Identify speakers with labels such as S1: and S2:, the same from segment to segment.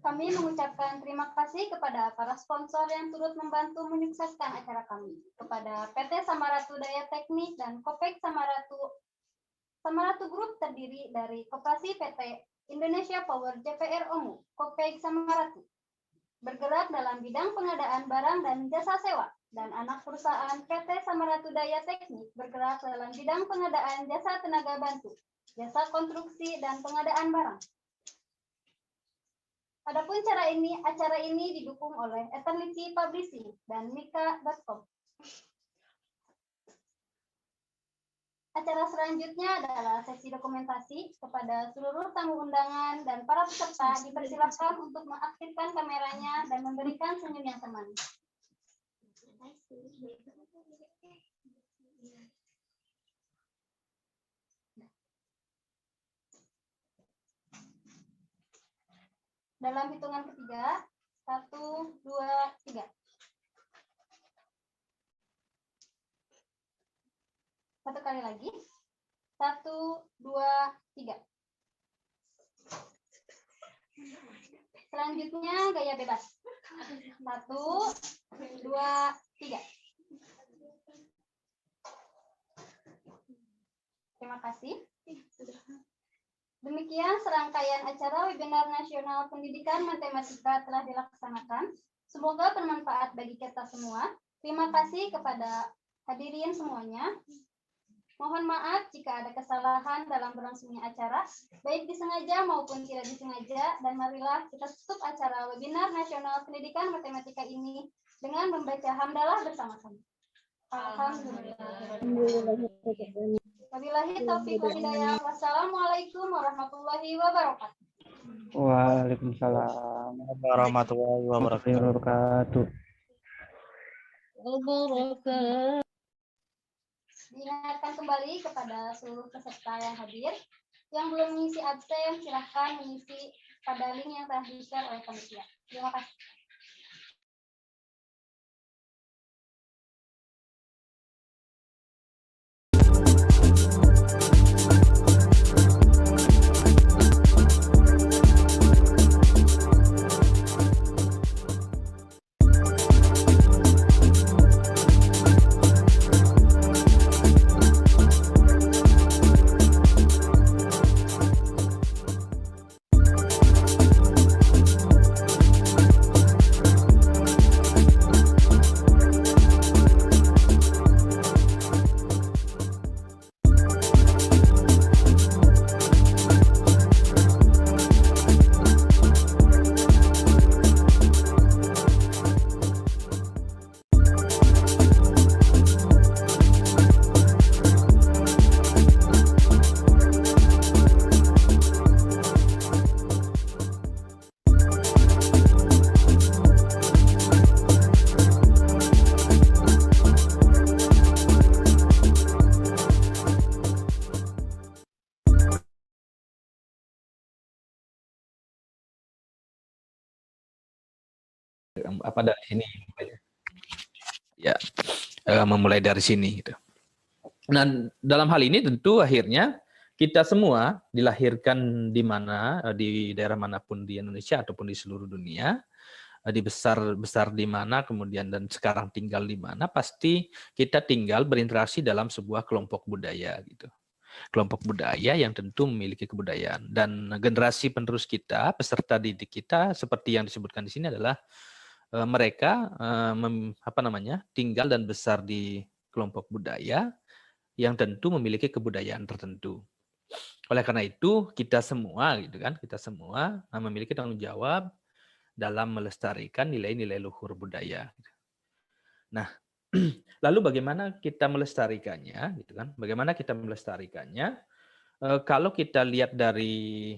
S1: Kami mengucapkan terima kasih kepada para sponsor yang turut membantu menyukseskan acara kami, kepada PT Samaratu Daya Teknik dan Kopek Samaratu Group terdiri dari Koperasi PT Indonesia Power JPR OMU, Kopek Samaratu, bergerak dalam bidang pengadaan barang dan jasa sewa, dan anak perusahaan PT Samaratu Daya Teknik bergerak dalam bidang pengadaan jasa tenaga bantu, jasa konstruksi, dan pengadaan barang. Adapun acara ini didukung oleh Eternity Publishing dan Mika.com. Acara selanjutnya adalah sesi dokumentasi. Kepada seluruh tamu undangan dan para peserta dipersilakan untuk mengaktifkan kameranya dan memberikan senyum yang semanis. Dalam hitungan ketiga, 1, 2, 3. Satu kali lagi. 1, 2, 3. Selanjutnya gaya bebas. 1, 2, 3. Terima kasih. Demikian serangkaian acara webinar nasional pendidikan matematika telah dilaksanakan. Semoga bermanfaat bagi kita semua. Terima kasih kepada hadirin semuanya. Mohon maaf jika ada kesalahan dalam berlangsungnya acara, baik disengaja maupun tidak disengaja, dan marilah kita tutup acara webinar nasional pendidikan matematika ini dengan membaca hamdalah bersama-sama. Alhamdulillah. Wabillahi taufiq wal hidayah. Wassalamualaikum warahmatullahi wabarakatuh.
S2: Waalaikumsalam warahmatullahi wabarakatuh.
S1: Diingatkan kembali kepada seluruh peserta yang hadir, yang belum mengisi absen silahkan mengisi pada link yang telah di-share oleh panitia. Terima kasih.
S3: dari sini ya, memulai dari sini gitu. Nah, dalam hal ini tentu akhirnya kita semua dilahirkan di mana, di daerah manapun di Indonesia ataupun di seluruh dunia, besar di mana, kemudian dan sekarang tinggal di mana, pasti kita tinggal berinteraksi dalam sebuah kelompok budaya gitu. Kelompok budaya yang tentu memiliki kebudayaan, dan generasi penerus kita, peserta didik kita, seperti yang disebutkan di sini adalah mereka tinggal dan besar di kelompok budaya yang tentu memiliki kebudayaan tertentu. Oleh karena itu kita semua memiliki tanggung jawab dalam melestarikan nilai-nilai luhur budaya. Nah, lalu bagaimana kita melestarikannya, gitu kan? Bagaimana kita melestarikannya? Kalau kita lihat dari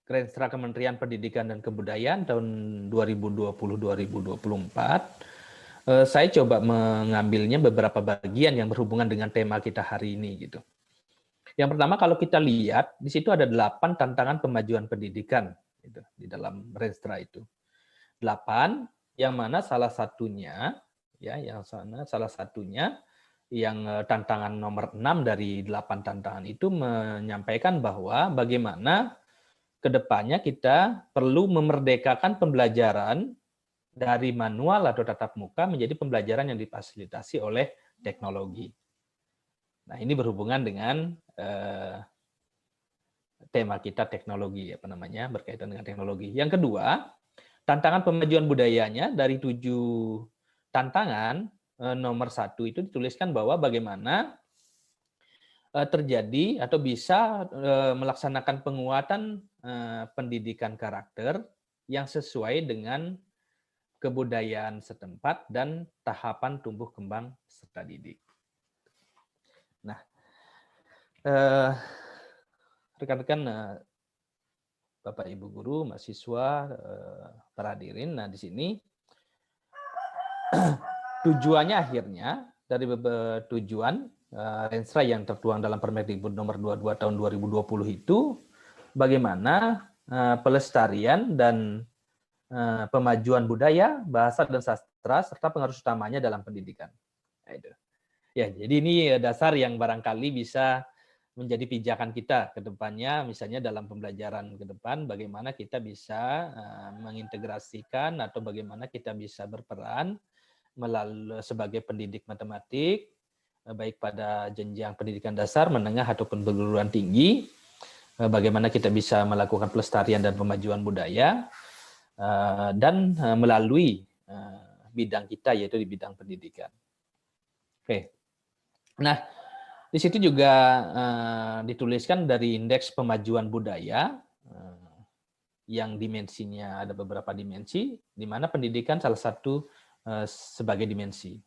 S3: Renstra Kementerian Pendidikan dan Kebudayaan tahun 2020-2024, saya coba mengambilnya beberapa bagian yang berhubungan dengan tema kita hari ini, gitu. Yang pertama, kalau kita lihat di situ ada 8 tantangan pemajuan pendidikan gitu, di dalam Renstra itu. 8, yang mana salah satunya yang tantangan nomor 6 dari 8 tantangan itu menyampaikan bahwa bagaimana kedepannya kita perlu memerdekakan pembelajaran dari manual atau tatap muka menjadi pembelajaran yang difasilitasi oleh teknologi. Nah, ini berhubungan dengan tema kita teknologi, berkaitan dengan teknologi. Yang kedua, tantangan pemajuan budayanya dari 7 tantangan, nomor 1 itu dituliskan bahwa bagaimana terjadi atau bisa melaksanakan penguatan pendidikan karakter yang sesuai dengan kebudayaan setempat dan tahapan tumbuh kembang serta didik. Nah, rekan-rekan, Bapak Ibu guru, mahasiswa, para hadirin, nah di sini tujuannya akhirnya dari tujuan Renstra yang tertuang dalam Permendikbud nomor 22 tahun 2020 itu bagaimana pelestarian dan pemajuan budaya, bahasa dan sastra serta pengaruh utamanya dalam pendidikan. Nah, itu. Ya, jadi ini dasar yang barangkali bisa menjadi pijakan kita ke depannya, misalnya dalam pembelajaran ke depan, bagaimana kita bisa mengintegrasikan atau bagaimana kita bisa berperan sebagai pendidik matematik, baik pada jenjang pendidikan dasar, menengah, ataupun perguruan tinggi, bagaimana kita bisa melakukan pelestarian dan pemajuan budaya, dan melalui bidang kita, yaitu di bidang pendidikan. Oke. Nah, di situ juga dituliskan dari indeks pemajuan budaya yang dimensinya ada beberapa dimensi, di mana pendidikan salah satu sebagai dimensi.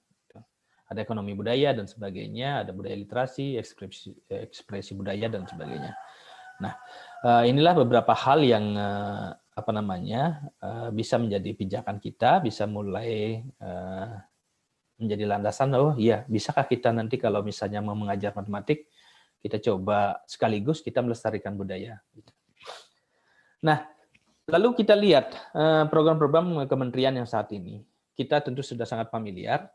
S3: Ada ekonomi budaya dan sebagainya, ada budaya literasi, ekspresi budaya dan sebagainya. Nah, inilah beberapa hal yang bisa menjadi pijakan kita, bisa mulai menjadi landasan. Oh iya, bisakah kita nanti kalau misalnya mau mengajar matematik, kita coba sekaligus kita melestarikan budaya. Nah, lalu kita lihat program-program kementerian yang saat ini. Kita tentu sudah sangat familiar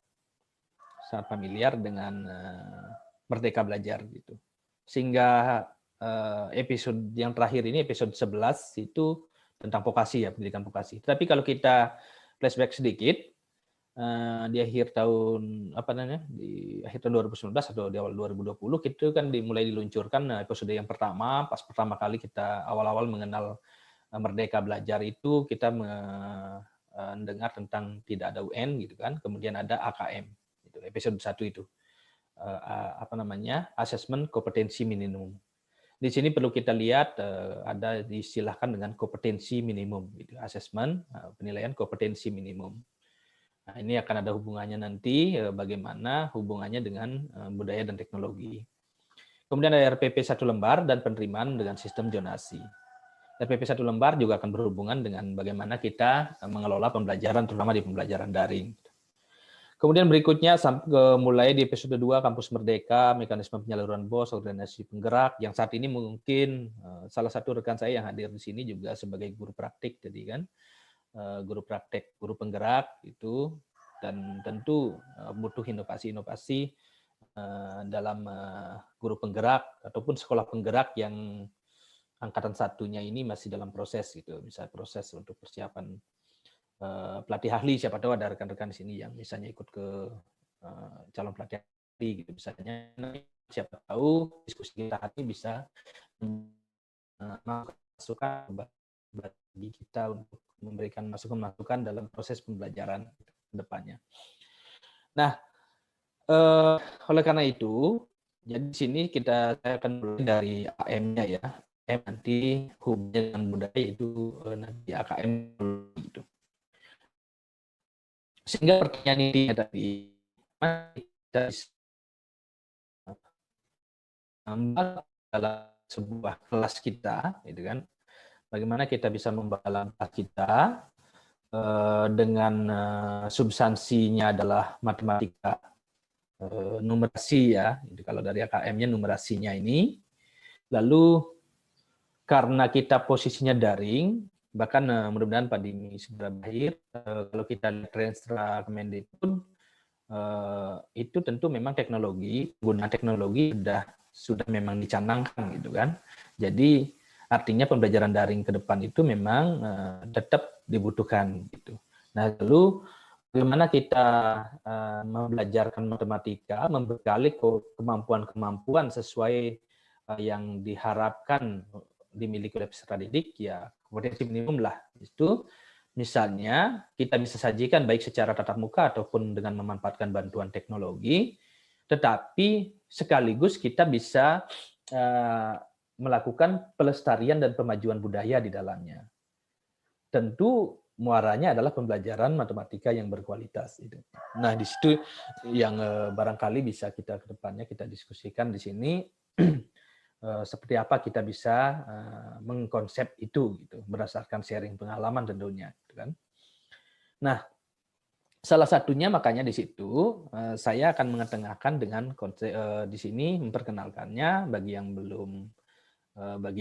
S3: dengan Merdeka Belajar gitu. Sehingga episode yang terakhir ini, episode 11 itu tentang vokasi, ya, pendidikan vokasi. Tapi kalau kita flashback sedikit, di akhir tahun di akhir tahun 2019 atau di awal 2020 itu kan dimulai diluncurkan episode yang pertama. Pas pertama kali kita awal-awal mengenal Merdeka Belajar itu, kita mendengar tentang tidak ada UN gitu kan, kemudian ada AKM itu episode 1 itu asesmen kompetensi minimum. Di sini perlu kita lihat ada diistilahkan dengan kompetensi minimum gitu, asesmen penilaian kompetensi minimum. Nah, ini akan ada hubungannya nanti bagaimana hubungannya dengan budaya dan teknologi. Kemudian ada RPP 1 lembar dan penerimaan dengan sistem zonasi. RPP 1 lembar juga akan berhubungan dengan bagaimana kita mengelola pembelajaran, terutama di pembelajaran daring. Kemudian berikutnya mulai di episode 2 Kampus Merdeka, mekanisme penyaluran BOS, organisasi penggerak, yang saat ini mungkin salah satu rekan saya yang hadir di sini juga sebagai guru praktik, jadi kan guru praktek, guru penggerak itu, dan tentu butuh inovasi-inovasi dalam guru penggerak ataupun sekolah penggerak yang angkatan satunya ini masih dalam proses gitu, bisa proses untuk persiapan pelatih ahli. Siapa tahu ada rekan-rekan di sini yang misalnya ikut ke calon pelatih ahli gitu misalnya, siapa tahu diskusi kita ini bisa masukan bagi kita untuk memberikan masukan-masukan dalam proses pembelajaran ke depannya. Nah, oleh karena itu, jadi di sini saya akan mulai dari AM-nya ya. AM nanti hubungan dengan budaya itu nanti AKM gitu. Sehingga pertanyaan ini tadi, kita dalam sebuah kelas kita, gitu kan? Bagaimana kita bisa membawa kelas kita dengan substansinya adalah matematika, numerasi ya. Jadi kalau dari AKM-nya numerasinya ini, lalu karena kita posisinya daring, bahkan mudah-mudahan Pak Dini segera berakhir, kalau kita lihat Renstra Kemendikbud, itu tentu memang teknologi, penggunaan teknologi sudah memang dicanangkan gitu kan. Jadi artinya pembelajaran daring ke depan itu memang tetap dibutuhkan gitu. Nah, lalu bagaimana kita membelajarkan matematika, membekali kemampuan-kemampuan sesuai yang diharapkan dimiliki oleh peserta didik, ya kompetensi minimum lah. Itu misalnya kita bisa sajikan baik secara tatap muka ataupun dengan memanfaatkan bantuan teknologi, tetapi sekaligus kita bisa melakukan pelestarian dan pemajuan budaya di dalamnya. Tentu muaranya adalah pembelajaran matematika yang berkualitas. Nah, di situ yang barangkali bisa kita ke depannya kita diskusikan di sini. Seperti apa kita bisa mengkonsep itu gitu, berdasarkan sharing pengalaman tentunya gitu kan. Nah, salah satunya makanya di situ saya akan mengetengahkan dengan konsep di sini memperkenalkannya bagi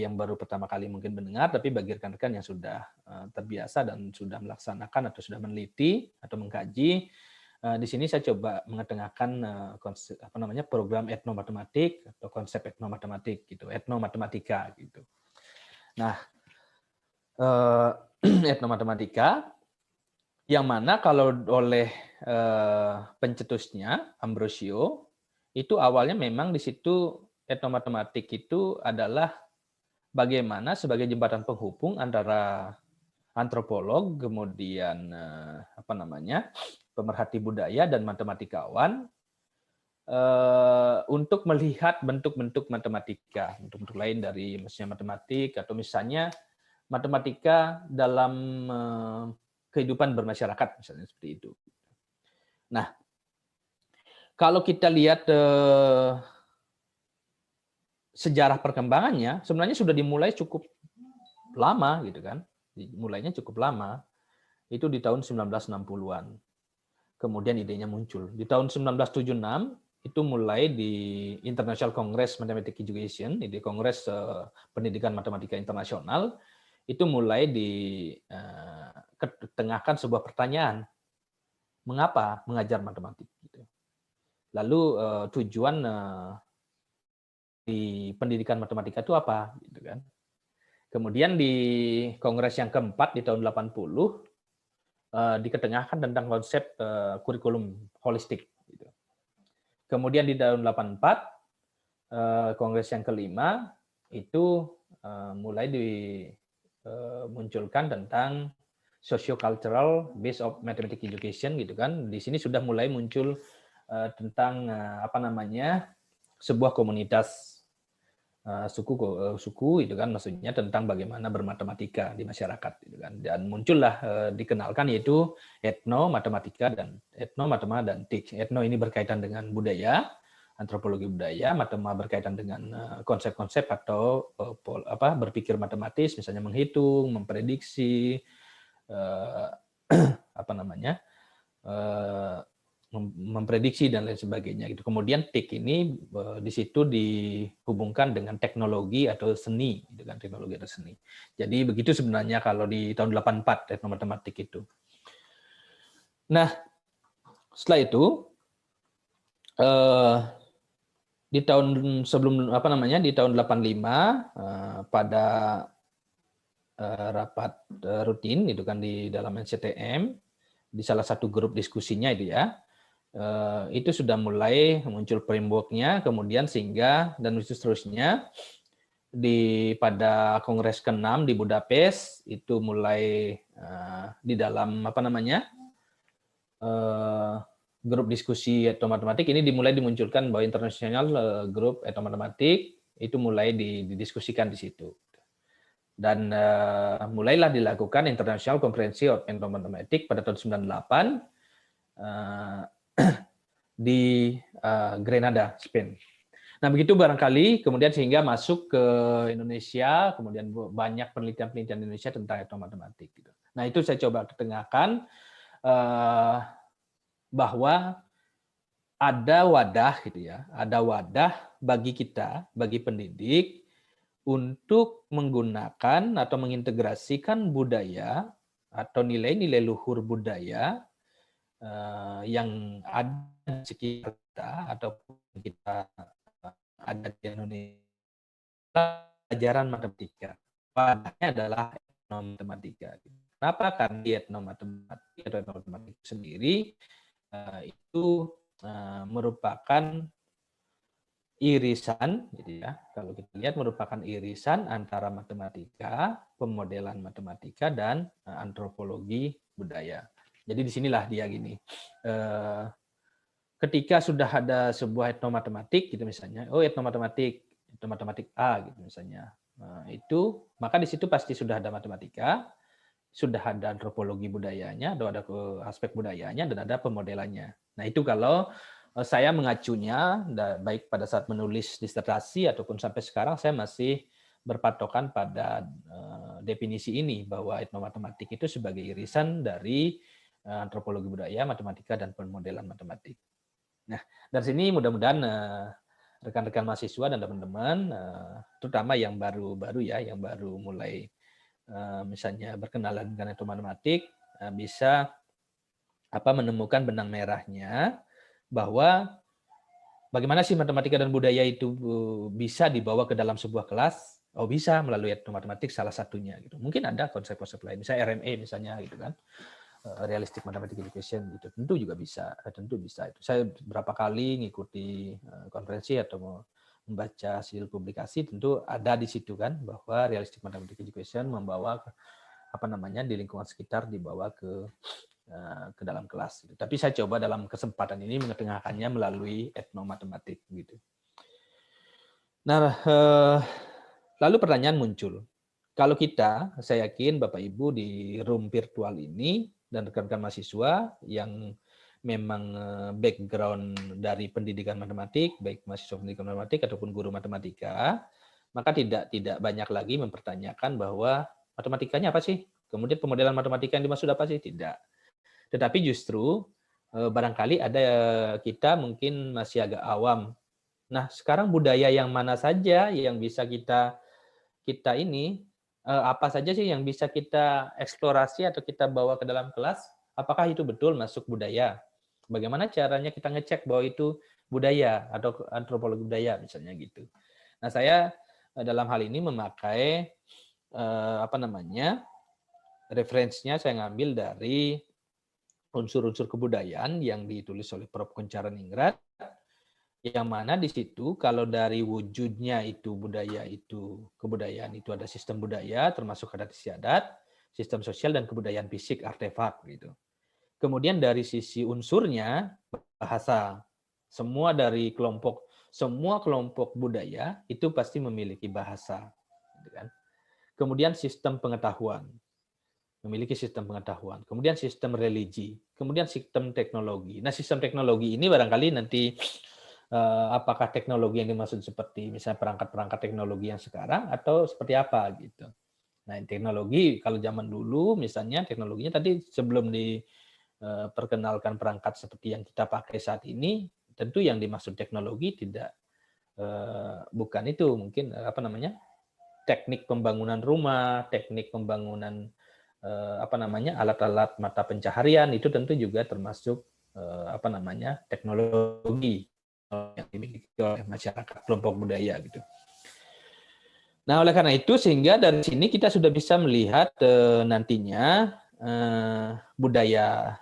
S3: yang baru pertama kali mungkin mendengar, tapi bagi rekan-rekan yang sudah terbiasa dan sudah melaksanakan atau sudah meneliti atau mengkaji. Di sini saya coba mengetengahkan konsep program etnomatematik atau konsep etnomatematik gitu, etnomatematika gitu. Nah, etnomatematika yang mana kalau oleh pencetusnya Ambrosio itu awalnya memang di situ etnomatematik itu adalah bagaimana sebagai jembatan penghubung antara antropolog, kemudian pemerhati budaya dan matematikawan untuk melihat bentuk-bentuk matematika, bentuk-bentuk lain dari misalnya matematik atau misalnya matematika dalam kehidupan bermasyarakat, misalnya seperti itu. Nah, kalau kita lihat sejarah perkembangannya, sebenarnya sudah dimulai cukup lama, gitu kan? Mulainya cukup lama, itu di tahun 1960-an. Kemudian idenya muncul. Di tahun 1976, itu mulai di International Congress Mathematics Education, di Kongres Pendidikan Matematika Internasional, itu mulai ketengahkan sebuah pertanyaan, mengapa mengajar matematik? Lalu tujuan di pendidikan matematika itu apa? Gitu kan. Kemudian di Kongres yang keempat di tahun 80, diketengahkan tentang konsep kurikulum holistik. Kemudian di tahun 84, Kongres yang kelima, itu mulai dimunculkan tentang socio-cultural base of mathematics education, gitu kan. Di sini sudah mulai muncul tentang sebuah komunitas suku itu kan, maksudnya tentang bagaimana bermatematika di masyarakat gitu kan. Dan muncullah dikenalkan yaitu etnomatematika dan etnomatematik. Etno ini berkaitan dengan budaya, antropologi budaya, matema berkaitan dengan konsep-konsep atau berpikir matematis, misalnya menghitung, memprediksi memprediksi dan lain sebagainya gitu. Kemudian TIK ini di situ dihubungkan dengan teknologi atau seni gitu kan, teknologi atau seni. Jadi begitu sebenarnya kalau di tahun 84 etnomatematik itu. Nah, setelah itu di tahun sebelum di tahun 85 pada rapat rutin itu kan di dalam NCTM di salah satu grup diskusinya itu ya, itu sudah mulai muncul framework-nya, kemudian sehingga dan seterusnya pada Kongres ke-6 di Budapest itu mulai di dalam grup diskusi etnomatematik ini dimulai dimunculkan bahwa internasional grup etnomatematik itu mulai didiskusikan di situ. Dan mulailah dilakukan International Conference of Etnomathematics pada tahun 98 di Grenada, Spain. Nah, begitu barangkali kemudian sehingga masuk ke Indonesia, kemudian banyak penelitian-penelitian Indonesia tentang etnomatematik. Gitu. Nah, itu saya coba ketengahkan bahwa ada wadah gitu ya, ada wadah bagi kita, bagi pendidik untuk menggunakan atau mengintegrasikan budaya atau nilai-nilai luhur budaya yang ada di sekitar kita ataupun kita ada di Indonesia, pelajaran matematika. Wadahnya adalah etnomatematika. Kenapa? Karena di etnomatematika atau etnomatematika sendiri itu merupakan irisan, gitu ya. Kalau kita lihat merupakan irisan antara matematika, pemodelan matematika dan antropologi budaya. Jadi disinilah dia gini. Ketika sudah ada sebuah etnomatematik, gitu misalnya, etnomatematik A, gitu misalnya, itu maka di situ pasti sudah ada matematika, sudah ada antropologi budayanya, ada aspek budayanya, dan ada pemodelannya. Nah itu kalau saya mengacunya, baik pada saat menulis disertasi ataupun sampai sekarang saya masih berpatokan pada definisi ini, bahwa etnomatematik itu sebagai irisan dari antropologi budaya, matematika, dan pemodelan matematik. Nah, dari sini mudah-mudahan rekan-rekan mahasiswa dan teman-teman, terutama yang baru-baru ya, yang baru mulai misalnya berkenalan dengan etnomatematik, bisa menemukan benang merahnya, bahwa bagaimana sih matematika dan budaya itu bisa dibawa ke dalam sebuah kelas? Oh, bisa melalui etnomatematik salah satunya gitu. Mungkin ada konsep-konsep lain, misalnya RME misalnya gitu kan. Realistic Mathematics Education gitu. Tentu juga bisa, tentu bisa itu. Saya berapa kali ngikuti konferensi atau membaca hasil publikasi, tentu ada di situ kan, bahwa Realistic Mathematics Education membawa di lingkungan sekitar dibawa ke dalam kelas. Tapi saya coba dalam kesempatan ini mengetengahkannya melalui etnomatematik gitu. Nah, lalu pertanyaan muncul. Kalau kita, saya yakin Bapak Ibu di room virtual ini dan rekan-rekan mahasiswa yang memang background dari pendidikan matematik, baik mahasiswa pendidikan matematik ataupun guru matematika, maka tidak banyak lagi mempertanyakan bahwa matematikanya apa sih? Kemudian pemodelan matematika yang dimaksud apa sih? Tidak. Tetapi justru barangkali ada kita mungkin masih agak awam. Nah, sekarang budaya yang mana saja yang bisa kita apa saja sih yang bisa kita eksplorasi atau kita bawa ke dalam kelas? Apakah itu betul masuk budaya? Bagaimana caranya kita ngecek bahwa itu budaya atau antropologi budaya misalnya gitu. Nah, saya dalam hal ini memakai referensinya saya ngambil dari unsur-unsur kebudayaan yang ditulis oleh Prof. Kuncharaningrat, yang mana di situ kalau dari wujudnya itu kebudayaan itu ada sistem budaya termasuk adat istiadat, sistem sosial dan kebudayaan fisik artefak gitu. Kemudian dari sisi unsurnya bahasa, semua kelompok budaya itu pasti memiliki bahasa, gitu kan. Kemudian sistem pengetahuan, memiliki sistem pengetahuan, kemudian sistem religi, kemudian sistem teknologi. Nah, sistem teknologi ini barangkali nanti apakah teknologi yang dimaksud seperti misalnya perangkat-perangkat teknologi yang sekarang atau seperti apa gitu. Nah, teknologi kalau zaman dulu misalnya teknologinya tadi sebelum perkenalkan perangkat seperti yang kita pakai saat ini, tentu yang dimaksud teknologi tidak bukan itu, mungkin teknik pembangunan rumah, teknik pembangunan alat-alat mata pencaharian itu tentu juga termasuk teknologi yang dimiliki oleh masyarakat kelompok budaya gitu. Nah, oleh karena itu sehingga dari sini kita sudah bisa melihat nantinya budaya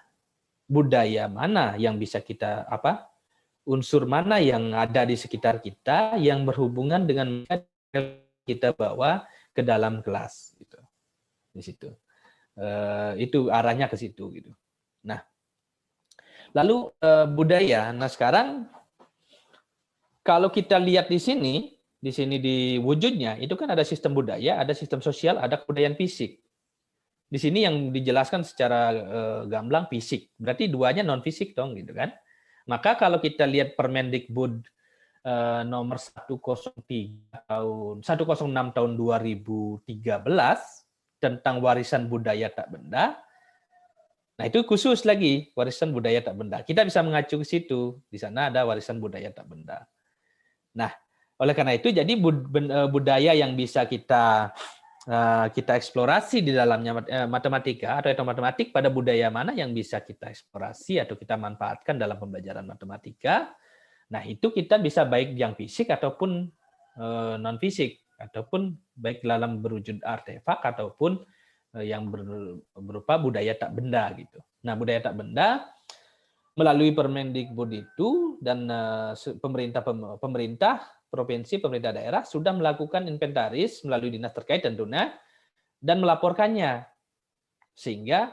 S3: mana yang bisa kita unsur mana yang ada di sekitar kita yang berhubungan dengan kita bawa ke dalam kelas gitu. Di situ. Itu arahnya ke situ gitu. Nah, lalu budaya. Nah, sekarang kalau kita lihat di sini di wujudnya itu kan ada sistem budaya, ada sistem sosial, ada kebudayaan fisik. Di sini yang dijelaskan secara gamblang fisik. Berarti duanya non fisik dong gitu kan. Maka kalau kita lihat Permendikbud nomor 106 tahun 2013 tentang warisan budaya tak benda. Nah, itu khusus lagi warisan budaya tak benda. Kita bisa mengacu ke situ. Di sana ada warisan budaya tak benda. Nah, oleh karena itu jadi budaya yang bisa kita eksplorasi di dalamnya matematika atau matematik pada budaya mana yang bisa kita eksplorasi atau kita manfaatkan dalam pembelajaran matematika. Nah, itu kita bisa baik yang fisik ataupun non fisik ataupun baik dalam berwujud artefak ataupun yang berupa budaya tak benda gitu. Nah, budaya tak benda melalui Permendikbud itu dan pemerintah provinsi, pemerintah daerah sudah melakukan inventaris melalui dinas terkait tentunya dan melaporkannya. Sehingga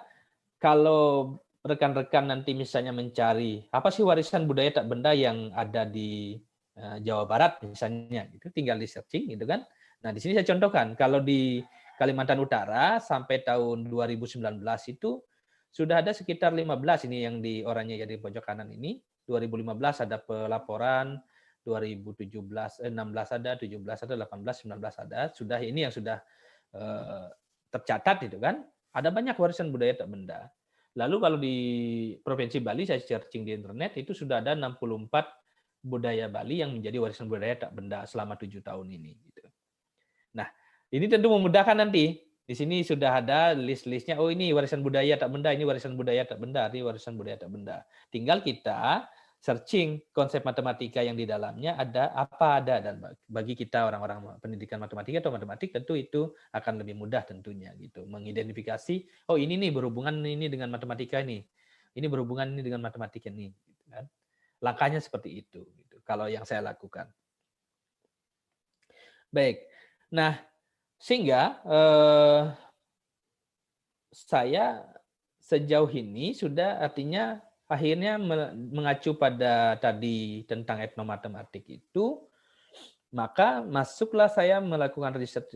S3: kalau rekan-rekan nanti misalnya mencari apa sih warisan budaya tak benda yang ada di Jawa Barat misalnya, itu tinggal di searching gitu kan. Nah, di sini saya contohkan kalau di Kalimantan Utara sampai tahun 2019 itu sudah ada sekitar 15 ini yang di oranye jadi pojok kanan ini. 2015 ada pelaporan, 2016 ada, 17 ada, 18, 19 ada. Sudah ini yang sudah tercatat itu kan. Ada banyak warisan budaya tak benda. Lalu kalau di Provinsi Bali saya searching di internet itu sudah ada 64 budaya Bali yang menjadi warisan budaya tak benda selama 7 tahun ini gitu. Nah, ini tentu memudahkan nanti. Di sini sudah ada list-listnya. Oh, ini warisan budaya tak benda, ini warisan budaya tak benda, ini warisan budaya tak benda. Tinggal kita searching konsep matematika yang di dalamnya ada apa ada, dan bagi kita orang-orang pendidikan matematika atau matematik tentu itu akan lebih mudah tentunya gitu mengidentifikasi oh ini nih berhubungan ini dengan matematika ini berhubungan ini dengan matematika ini gitu kan. Langkahnya seperti itu gitu, kalau yang saya lakukan. Baik. Nah, sehingga saya sejauh ini sudah artinya akhirnya mengacu pada tadi tentang etnomatematik itu, maka masuklah saya melakukan riset,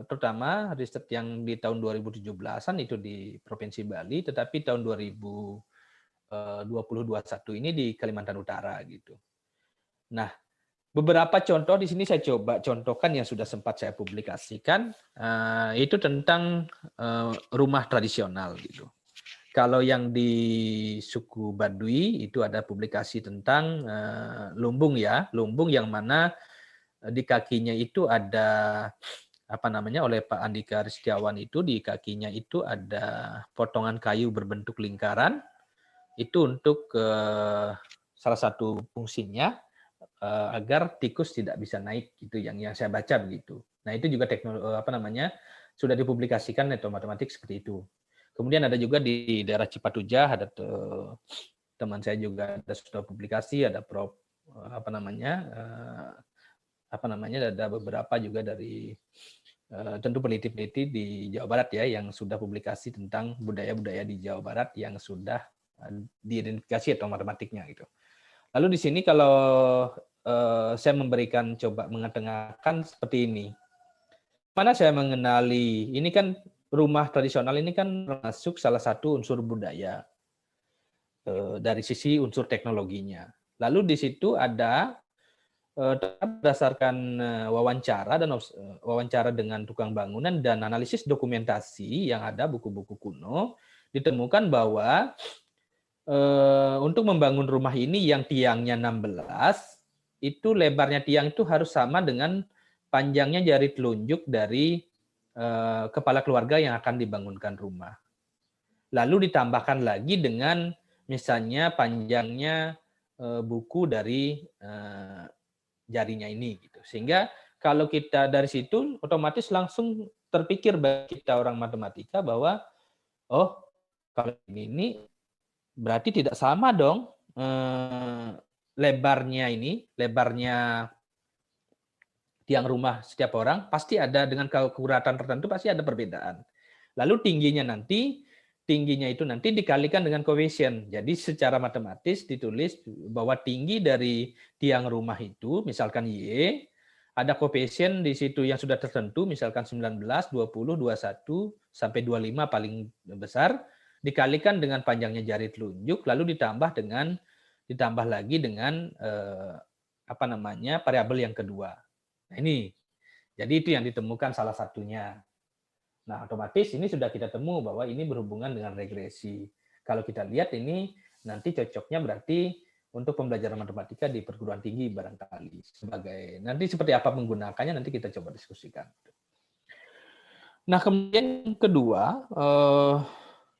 S3: terutama riset yang di tahun 2017-an itu di Provinsi Bali, tetapi tahun 2020-2021 ini di Kalimantan Utara gitu. Nah, beberapa contoh di sini saya coba contohkan yang sudah sempat saya publikasikan, itu tentang rumah tradisional gitu. Kalau yang di suku Baduy itu ada publikasi tentang lumbung ya, lumbung yang mana di kakinya itu ada oleh Pak Andika Ristiawan itu di kakinya itu ada potongan kayu berbentuk lingkaran itu untuk salah satu fungsinya agar tikus tidak bisa naik gitu yang saya baca begitu. Nah, itu juga teknologi sudah dipublikasikan atau matematik seperti itu. Kemudian ada juga di daerah Cipatujah ada teman saya juga ada sudah publikasi, ada ada beberapa juga dari tentu peneliti-peneliti di Jawa Barat ya yang sudah publikasi tentang budaya-budaya di Jawa Barat yang sudah diidentifikasi atau matematiknya gitu. Lalu di sini kalau saya memberikan coba mengetengahkan seperti ini. Mana saya mengenali ini kan rumah tradisional ini kan masuk salah satu unsur budaya dari sisi unsur teknologinya. Lalu di situ ada berdasarkan wawancara dengan tukang bangunan dan analisis dokumentasi yang ada buku-buku kuno ditemukan bahwa untuk membangun rumah ini yang tiangnya 16, itu lebarnya tiang itu harus sama dengan panjangnya jari telunjuk dari kepala keluarga yang akan dibangunkan rumah. Lalu ditambahkan lagi dengan misalnya panjangnya buku dari jarinya ini, gitu. Sehingga kalau kita dari situ otomatis langsung terpikir bagi kita orang matematika bahwa oh kalau ini berarti tidak sama dong lebarnya tiang rumah setiap orang pasti ada dengan kekuratan tertentu pasti ada perbedaan. Lalu tingginya itu nanti dikalikan dengan koefisien. Jadi secara matematis ditulis bahwa tinggi dari tiang rumah itu misalkan Y, ada koefisien di situ yang sudah tertentu misalkan 19, 20, 21 sampai 25 paling besar dikalikan dengan panjangnya jari telunjuk lalu ditambah lagi dengan variabel yang kedua. Nah, ini. Jadi itu yang ditemukan salah satunya. Nah, otomatis ini sudah kita temu bahwa ini berhubungan dengan regresi. Kalau kita lihat ini nanti cocoknya berarti untuk pembelajaran matematika di perguruan tinggi barangkali sebagai nanti seperti apa menggunakannya nanti kita coba diskusikan. Nah, kemudian kedua,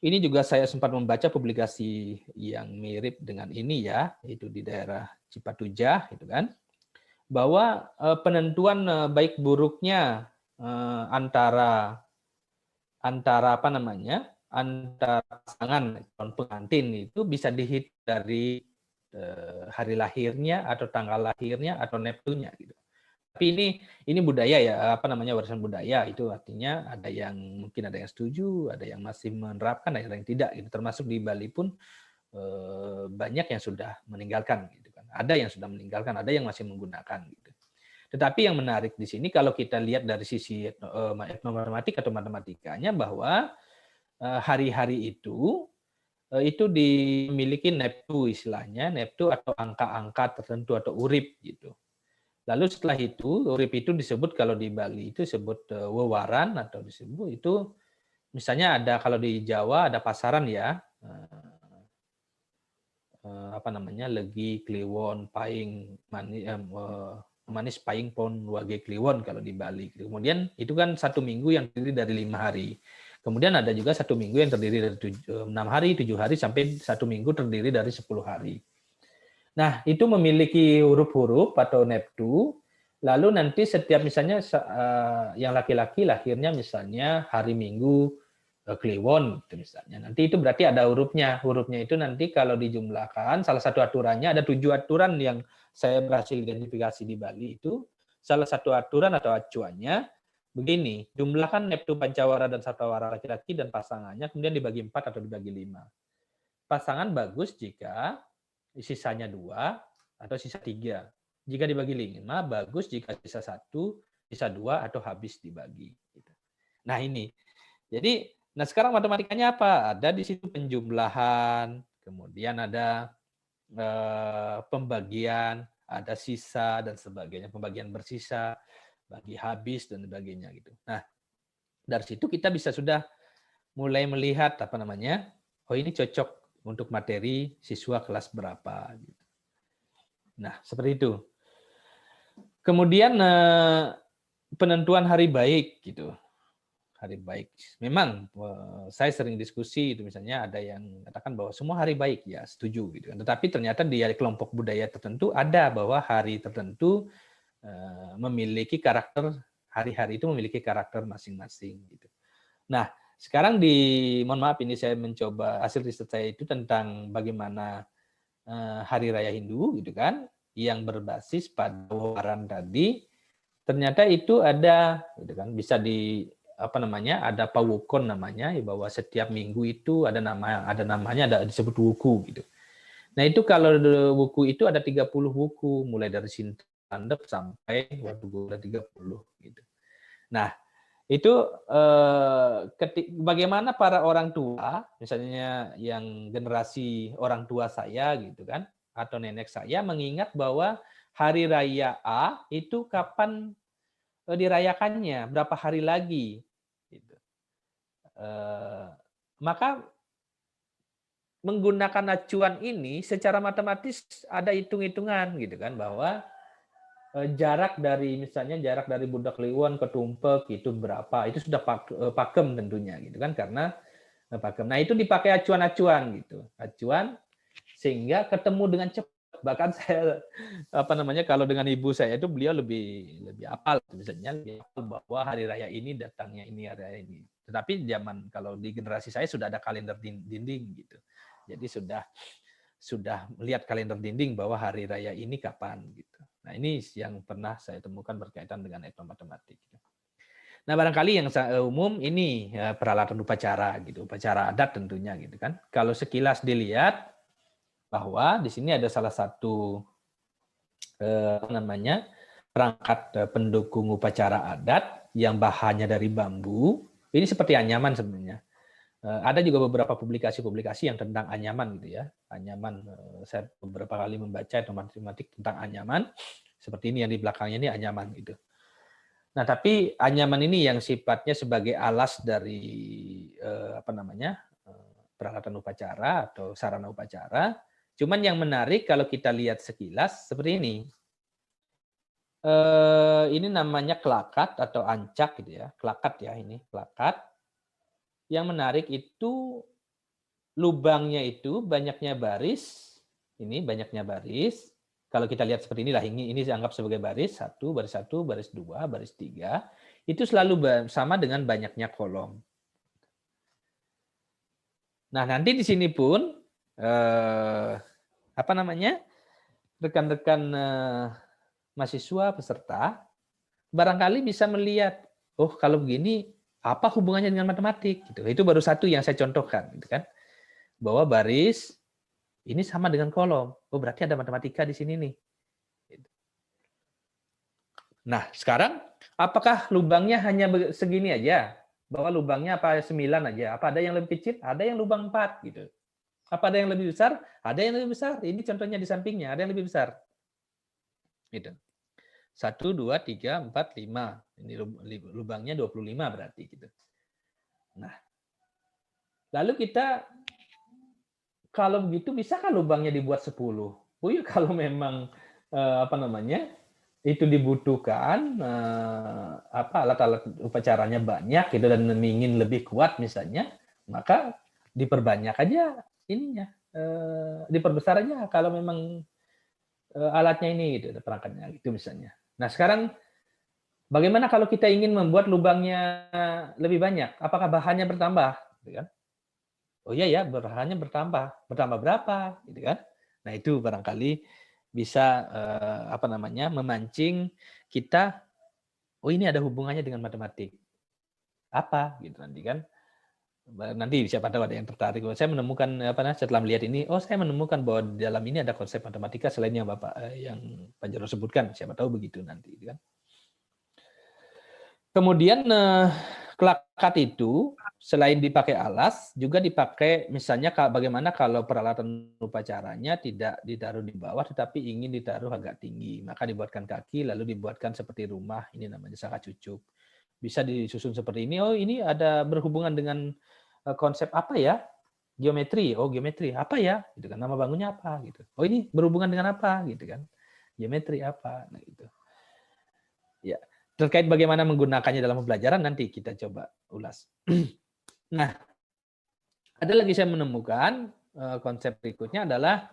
S3: ini juga saya sempat membaca publikasi yang mirip dengan ini ya, itu di daerah Cipatujah, gitu kan, bahwa penentuan baik buruknya antara pasangan pengantin itu bisa dihitung dari hari lahirnya atau tanggal lahirnya atau neptunya gitu. Tapi ini budaya ya, warisan budaya, itu artinya ada yang mungkin ada yang setuju, ada yang masih menerapkan, ada yang tidak gitu. Termasuk di Bali pun banyak yang sudah meninggalkan gitu kan. Ada yang sudah meninggalkan, ada yang masih menggunakan gitu. Tetapi yang menarik di sini kalau kita lihat dari sisi etnomatematik atau matematikanya bahwa hari-hari itu dimiliki neptu istilahnya, neptu atau angka-angka tertentu atau urip gitu. Lalu setelah itu, urip itu disebut kalau di Bali itu disebut wewaran atau disebut itu misalnya ada kalau di Jawa ada pasaran ya, legi, kliwon, paing, manis, paing, pon, wage, kliwon kalau di Bali. Kemudian itu kan 1 minggu yang terdiri dari 5 hari. Kemudian ada juga 1 minggu yang terdiri dari 6 hari, 7 hari, sampai 1 minggu terdiri dari 10 hari. Nah, itu memiliki huruf-huruf atau neptu, lalu nanti setiap misalnya yang laki-laki lahirnya misalnya hari Minggu Kliwon, gitu misalnya. Nanti itu berarti ada hurufnya. Hurufnya itu nanti kalau dijumlahkan, salah satu aturannya, ada 7 aturan yang saya berhasil identifikasi di Bali itu. Salah satu aturan atau acuannya, begini, jumlahkan neptu pancawara dan satawara laki-laki dan pasangannya, kemudian dibagi 4 atau dibagi 5. Pasangan bagus jika sisanya 2 atau sisa 3. Jika dibagi 5, bagus jika sisa 1, sisa 2, atau habis dibagi. Nah ini. Jadi, sekarang matematikanya apa? Ada di situ penjumlahan, kemudian ada pembagian, ada sisa, dan sebagainya. Pembagian bersisa, bagi habis, dan sebagainya. Gitu. Nah, dari situ kita bisa sudah mulai melihat oh ini cocok untuk materi siswa kelas berapa. Nah, seperti itu. Kemudian penentuan hari baik gitu. Hari baik. Memang saya sering diskusi itu misalnya ada yang katakan bahwa semua hari baik ya, setuju gitu kan. Tetapi ternyata di kelompok budaya tertentu ada bahwa hari tertentu memiliki karakter, hari-hari itu memiliki karakter masing-masing gitu. Nah, sekarang mohon maaf ini saya mencoba hasil riset saya itu tentang bagaimana hari raya Hindu gitu kan, yang berbasis pada wewaran tadi, ternyata itu ada gitu kan, bisa ada pawukon namanya, bahwa setiap minggu itu ada namanya ada disebut wuku gitu. Nah, itu kalau wuku itu ada 30 wuku mulai dari Sintandep sampai Wadugura 30 gitu. Nah, itu bagaimana para orang tua, misalnya yang generasi orang tua saya gitu kan, atau nenek saya mengingat bahwa hari raya A itu kapan dirayakannya, berapa hari lagi. Gitu. Maka menggunakan acuan ini secara matematis ada hitung-hitungan gitu kan, bahwa jarak dari misalnya jarak dari Budak Liwon ke Tumpek itu berapa, itu sudah pakem tentunya gitu kan, karena pakem. Nah itu dipakai acuan-acuan gitu, acuan sehingga ketemu dengan cepat. Bahkan saya kalau dengan ibu saya itu beliau lebih apal misalnya, lebih apal bahwa hari raya ini datangnya ini, hari raya ini. Tetapi zaman kalau di generasi saya sudah ada kalender dinding gitu, jadi sudah melihat kalender dinding bahwa hari raya ini kapan gitu. Nah ini yang pernah saya temukan berkaitan dengan etnomatematik. Nah barangkali yang umum ini peralatan upacara gitu, upacara adat tentunya gitu kan. Kalau sekilas dilihat bahwa di sini ada salah satu perangkat pendukung upacara adat yang bahannya dari bambu. Ini seperti anyaman sebenarnya. Ada juga beberapa publikasi-publikasi yang tentang anyaman gitu ya. Anyaman, saya beberapa kali membaca matematik tentang anyaman. Seperti ini yang di belakangnya ini anyaman gitu. Nah, tapi anyaman ini yang sifatnya sebagai alas dari peralatan upacara atau sarana upacara. Cuman yang menarik kalau kita lihat sekilas seperti ini. Ini namanya kelakat atau ancak gitu ya. Kelakat ya ini, kelakat. Yang menarik itu lubangnya itu banyaknya baris, ini banyaknya baris. Kalau kita lihat seperti inilah, ini dianggap sebagai baris 1, baris 1, baris 2, baris 3. Itu selalu sama dengan banyaknya kolom. Nah, nanti di sini pun rekan-rekan mahasiswa peserta barangkali bisa melihat, oh kalau begini apa hubungannya dengan matematik gitu. Itu baru satu yang saya contohkan gitu kan. Bahwa baris ini sama dengan kolom. Oh, berarti ada matematika di sini nih. Nah, sekarang apakah lubangnya hanya segini aja? Bahwa lubangnya apa 9 aja? Apa ada yang lebih kecil? Ada yang lubang 4 gitu. Apa ada yang lebih besar? Ada yang lebih besar. Ini contohnya di sampingnya, ada yang lebih besar. Gitu. 1, 2, 3, 4, 5. Ini lubangnya 25 berarti gitu. Nah, lalu kita kalau begitu bisakah lubangnya dibuat 10? Oh ya kalau memang itu dibutuhkan alat-alat upacaranya banyak gitu dan ingin lebih kuat misalnya, maka diperbanyak aja ininya, diperbesar aja kalau memang alatnya ini gitu, perangkatnya gitu misalnya. Nah sekarang bagaimana kalau kita ingin membuat lubangnya lebih banyak? Apakah bahannya bertambah? Gitu kan? Oh iya ya, bahannya bertambah. Bertambah berapa? Gitu kan? Nah itu barangkali bisa memancing kita. Oh ini ada hubungannya dengan matematik. Apa? Gitu nanti kan? Nanti siapa tahu ada yang tertarik. Saya menemukan setelah melihat ini, oh saya menemukan bahwa di dalam ini ada konsep matematika selain yang yang Pak Jaro sebutkan. Siapa tahu begitu nanti, kan? Kemudian kelakat itu selain dipakai alas, juga dipakai misalnya bagaimana kalau peralatan upacaranya tidak ditaruh di bawah, tetapi ingin ditaruh agak tinggi, maka dibuatkan kaki, lalu dibuatkan seperti rumah. Ini namanya saka cucuk. Bisa disusun seperti ini. Oh ini ada berhubungan dengan konsep apa ya? Geometri. Oh, geometri. Apa ya? Gitu kan. Nama bangunnya apa gitu. Oh, ini berhubungan dengan apa gitu kan. Geometri apa? Nah, gitu. Ya, terkait bagaimana menggunakannya dalam pembelajaran nanti kita coba ulas. Nah, ada lagi saya menemukan konsep berikutnya adalah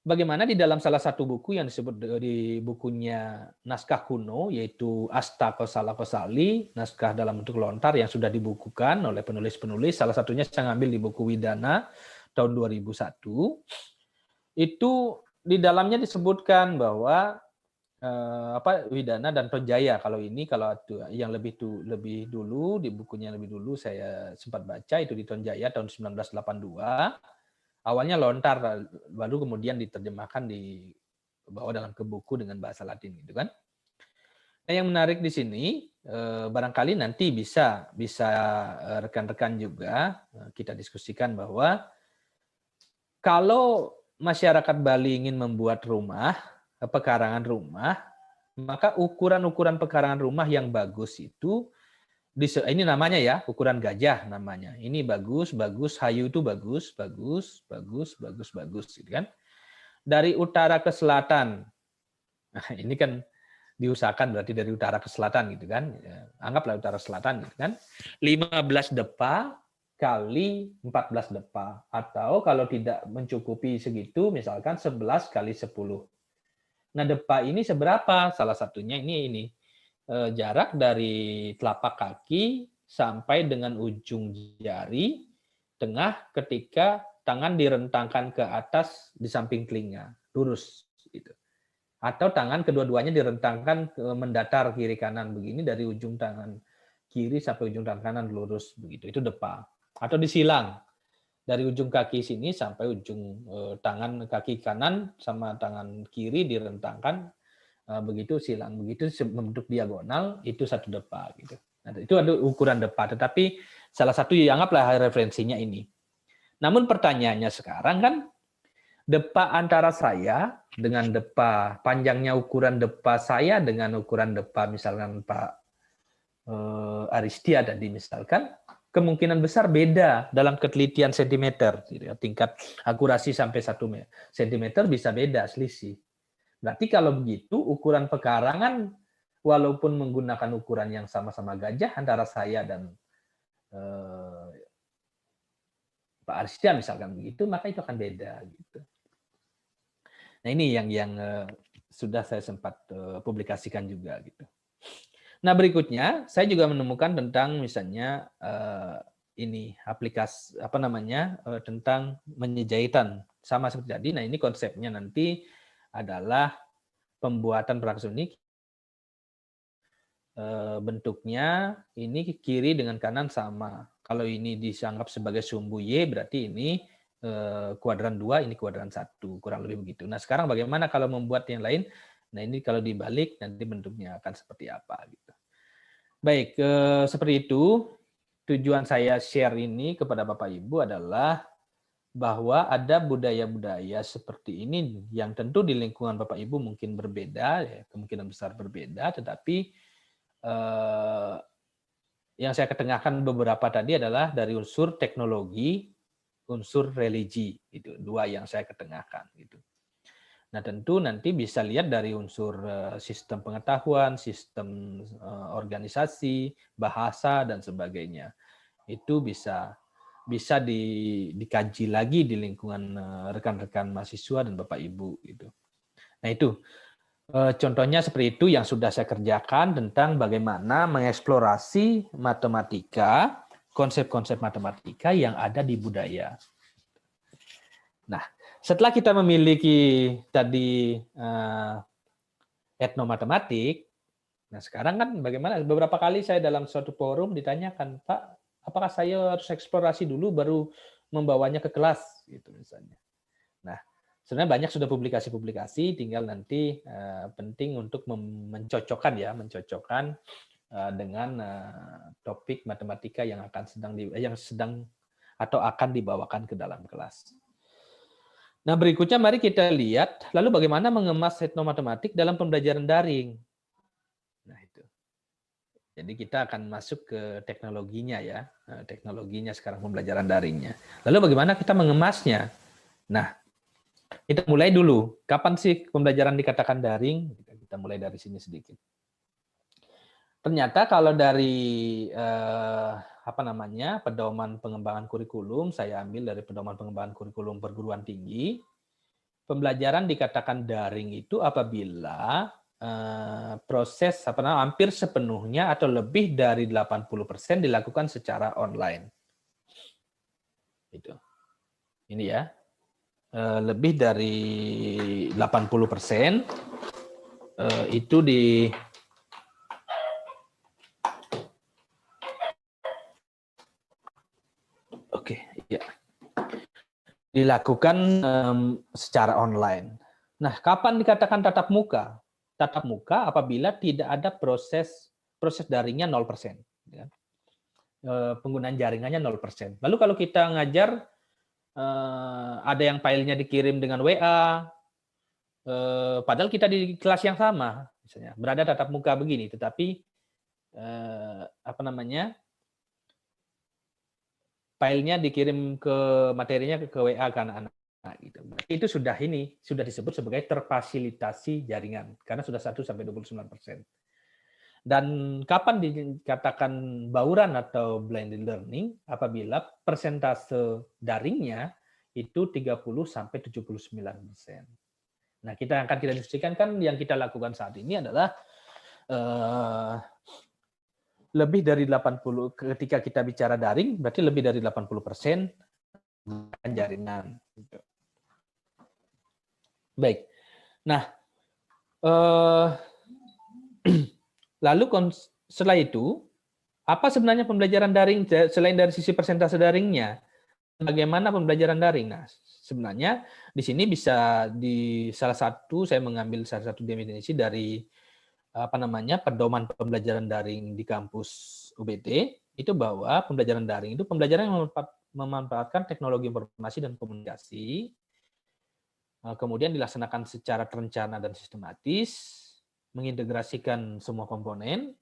S3: bagaimana di dalam salah satu buku yang disebut di bukunya naskah kuno, yaitu Asta Kosala Kosali, naskah dalam bentuk lontar yang sudah dibukukan oleh penulis-penulis, salah satunya saya ngambil di buku Widana tahun 2001, itu di dalamnya disebutkan bahwa Widana dan Tonjaya, kalau yang lebih dulu, di bukunya lebih dulu saya sempat baca, itu di Tonjaya tahun 1982, awalnya lontar, baru kemudian diterjemahkan dibawa dalam ke buku dengan bahasa Latin, gitu kan? Nah, yang menarik di sini, barangkali nanti bisa rekan-rekan juga kita diskusikan bahwa kalau masyarakat Bali ingin membuat rumah, pekarangan rumah, maka ukuran-ukuran pekarangan rumah yang bagus itu ini namanya ya, ukuran gajah namanya. Ini bagus, bagus, hayu itu bagus, bagus, bagus, bagus, bagus, gitu kan. Dari utara ke selatan. Nah, ini kan diusahakan berarti dari utara ke selatan gitu kan. Ya, anggaplah utara selatan gitu kan. 15 depa kali 14 depa, atau kalau tidak mencukupi segitu misalkan 11 kali 10. Nah, depa ini seberapa? Salah satunya ini. Jarak dari telapak kaki sampai dengan ujung jari tengah ketika tangan direntangkan ke atas di samping telinga, lurus gitu. Atau tangan kedua-duanya direntangkan mendatar kiri kanan begini dari ujung tangan kiri sampai ujung tangan kanan lurus begitu. Itu depa. Atau disilang dari ujung kaki sini sampai ujung tangan kaki kanan sama tangan kiri direntangkan begitu silang, begitu membentuk diagonal, itu 1 depa gitu. Nah, itu ada ukuran depa, tetapi salah satu anggaplah referensinya ini. Namun pertanyaannya sekarang kan, depa antara saya dengan depa, panjangnya ukuran depa saya dengan ukuran depa misalkan Pak Aristia tadi misalkan, kemungkinan besar beda dalam ketelitian sentimeter, gitu ya. Tingkat akurasi sampai 1 sentimeter bisa beda, selisih. Berarti kalau begitu, ukuran pekarangan walaupun menggunakan ukuran yang sama-sama gajah antara saya dan Pak Aristia misalkan begitu, maka itu akan beda gitu. Nah, ini yang sudah saya sempat publikasikan juga gitu. Nah, berikutnya saya juga menemukan tentang misalnya ini aplikasi tentang menyejahitan sama seperti tadi. Nah, ini konsepnya nanti adalah pembuatan perangkas unik, bentuknya ini kiri dengan kanan sama. Kalau ini dianggap sebagai sumbu Y, berarti ini kuadran 2, ini kuadran 1, kurang lebih begitu. Nah, sekarang bagaimana kalau membuat yang lain? Nah, ini kalau dibalik nanti bentuknya akan seperti apa gitu. Baik, seperti itu. Tujuan saya share ini kepada Bapak Ibu adalah bahwa ada budaya-budaya seperti ini yang tentu di lingkungan Bapak Ibu mungkin berbeda, ya, kemungkinan besar berbeda, tetapi yang saya ketengahkan beberapa tadi adalah dari unsur teknologi, unsur religi, itu 2 yang saya ketengahkan. Gitu. Nah, tentu nanti bisa lihat dari unsur sistem pengetahuan, sistem organisasi, bahasa, dan sebagainya. Itu bisa dikaji lagi di lingkungan rekan-rekan mahasiswa dan Bapak Ibu gitu. Nah, itu contohnya seperti itu yang sudah saya kerjakan tentang bagaimana mengeksplorasi matematika, konsep-konsep matematika yang ada di budaya. Nah, setelah kita memiliki tadi etnomatematik, nah sekarang kan bagaimana? Beberapa kali saya dalam suatu forum ditanyakan, Pak, apakah saya harus eksplorasi dulu baru membawanya ke kelas gitu misalnya. Nah, sebenarnya banyak sudah publikasi-publikasi, tinggal nanti penting untuk mencocokkan dengan topik matematika yang sedang atau akan dibawakan ke dalam kelas. Nah, berikutnya mari kita lihat lalu bagaimana mengemas etnomatematik dalam pembelajaran daring. Nah, itu. Jadi kita akan masuk ke teknologinya ya, teknologinya sekarang pembelajaran daringnya. Lalu bagaimana kita mengemasnya? Nah, kita mulai dulu. Kapan sih pembelajaran dikatakan daring? Kita mulai dari sini sedikit. Ternyata kalau dari pedoman pengembangan kurikulum, saya ambil dari pedoman pengembangan kurikulum perguruan tinggi. Pembelajaran dikatakan daring itu apabila proses hampir sepenuhnya atau lebih dari 80% dilakukan secara online. Itu. Ini ya. Lebih dari 80% itu dilakukan secara online. Nah, kapan dikatakan tatap muka? Tatap muka apabila tidak ada proses daringnya 0%. Ya. Penggunaan jaringannya 0%. Lalu kalau kita ngajar, ada yang filenya dikirim dengan WA, padahal kita di kelas yang sama, misalnya berada tatap muka begini, tetapi filenya dikirim ke materinya ke WA ke anak-anak gitu. Berarti itu sudah disebut sebagai terfasilitasi jaringan karena sudah 1-29%. Dan kapan dikatakan bauran atau blended learning? Apabila persentase daringnya itu 30-79%. Nah, kita diskusikan kan yang kita lakukan saat ini adalah lebih dari 80, ketika kita bicara daring, berarti lebih dari 80% jaringan. Baik. Nah, lalu setelah itu, apa sebenarnya pembelajaran daring selain dari sisi persentase daringnya? Bagaimana pembelajaran daring? Nah, sebenarnya di sini bisa saya mengambil salah satu definisi dari pedoman pembelajaran daring di kampus UBT itu bahwa pembelajaran daring itu pembelajaran yang memanfaatkan teknologi informasi dan komunikasi, kemudian dilaksanakan secara terencana dan sistematis, mengintegrasikan semua komponen,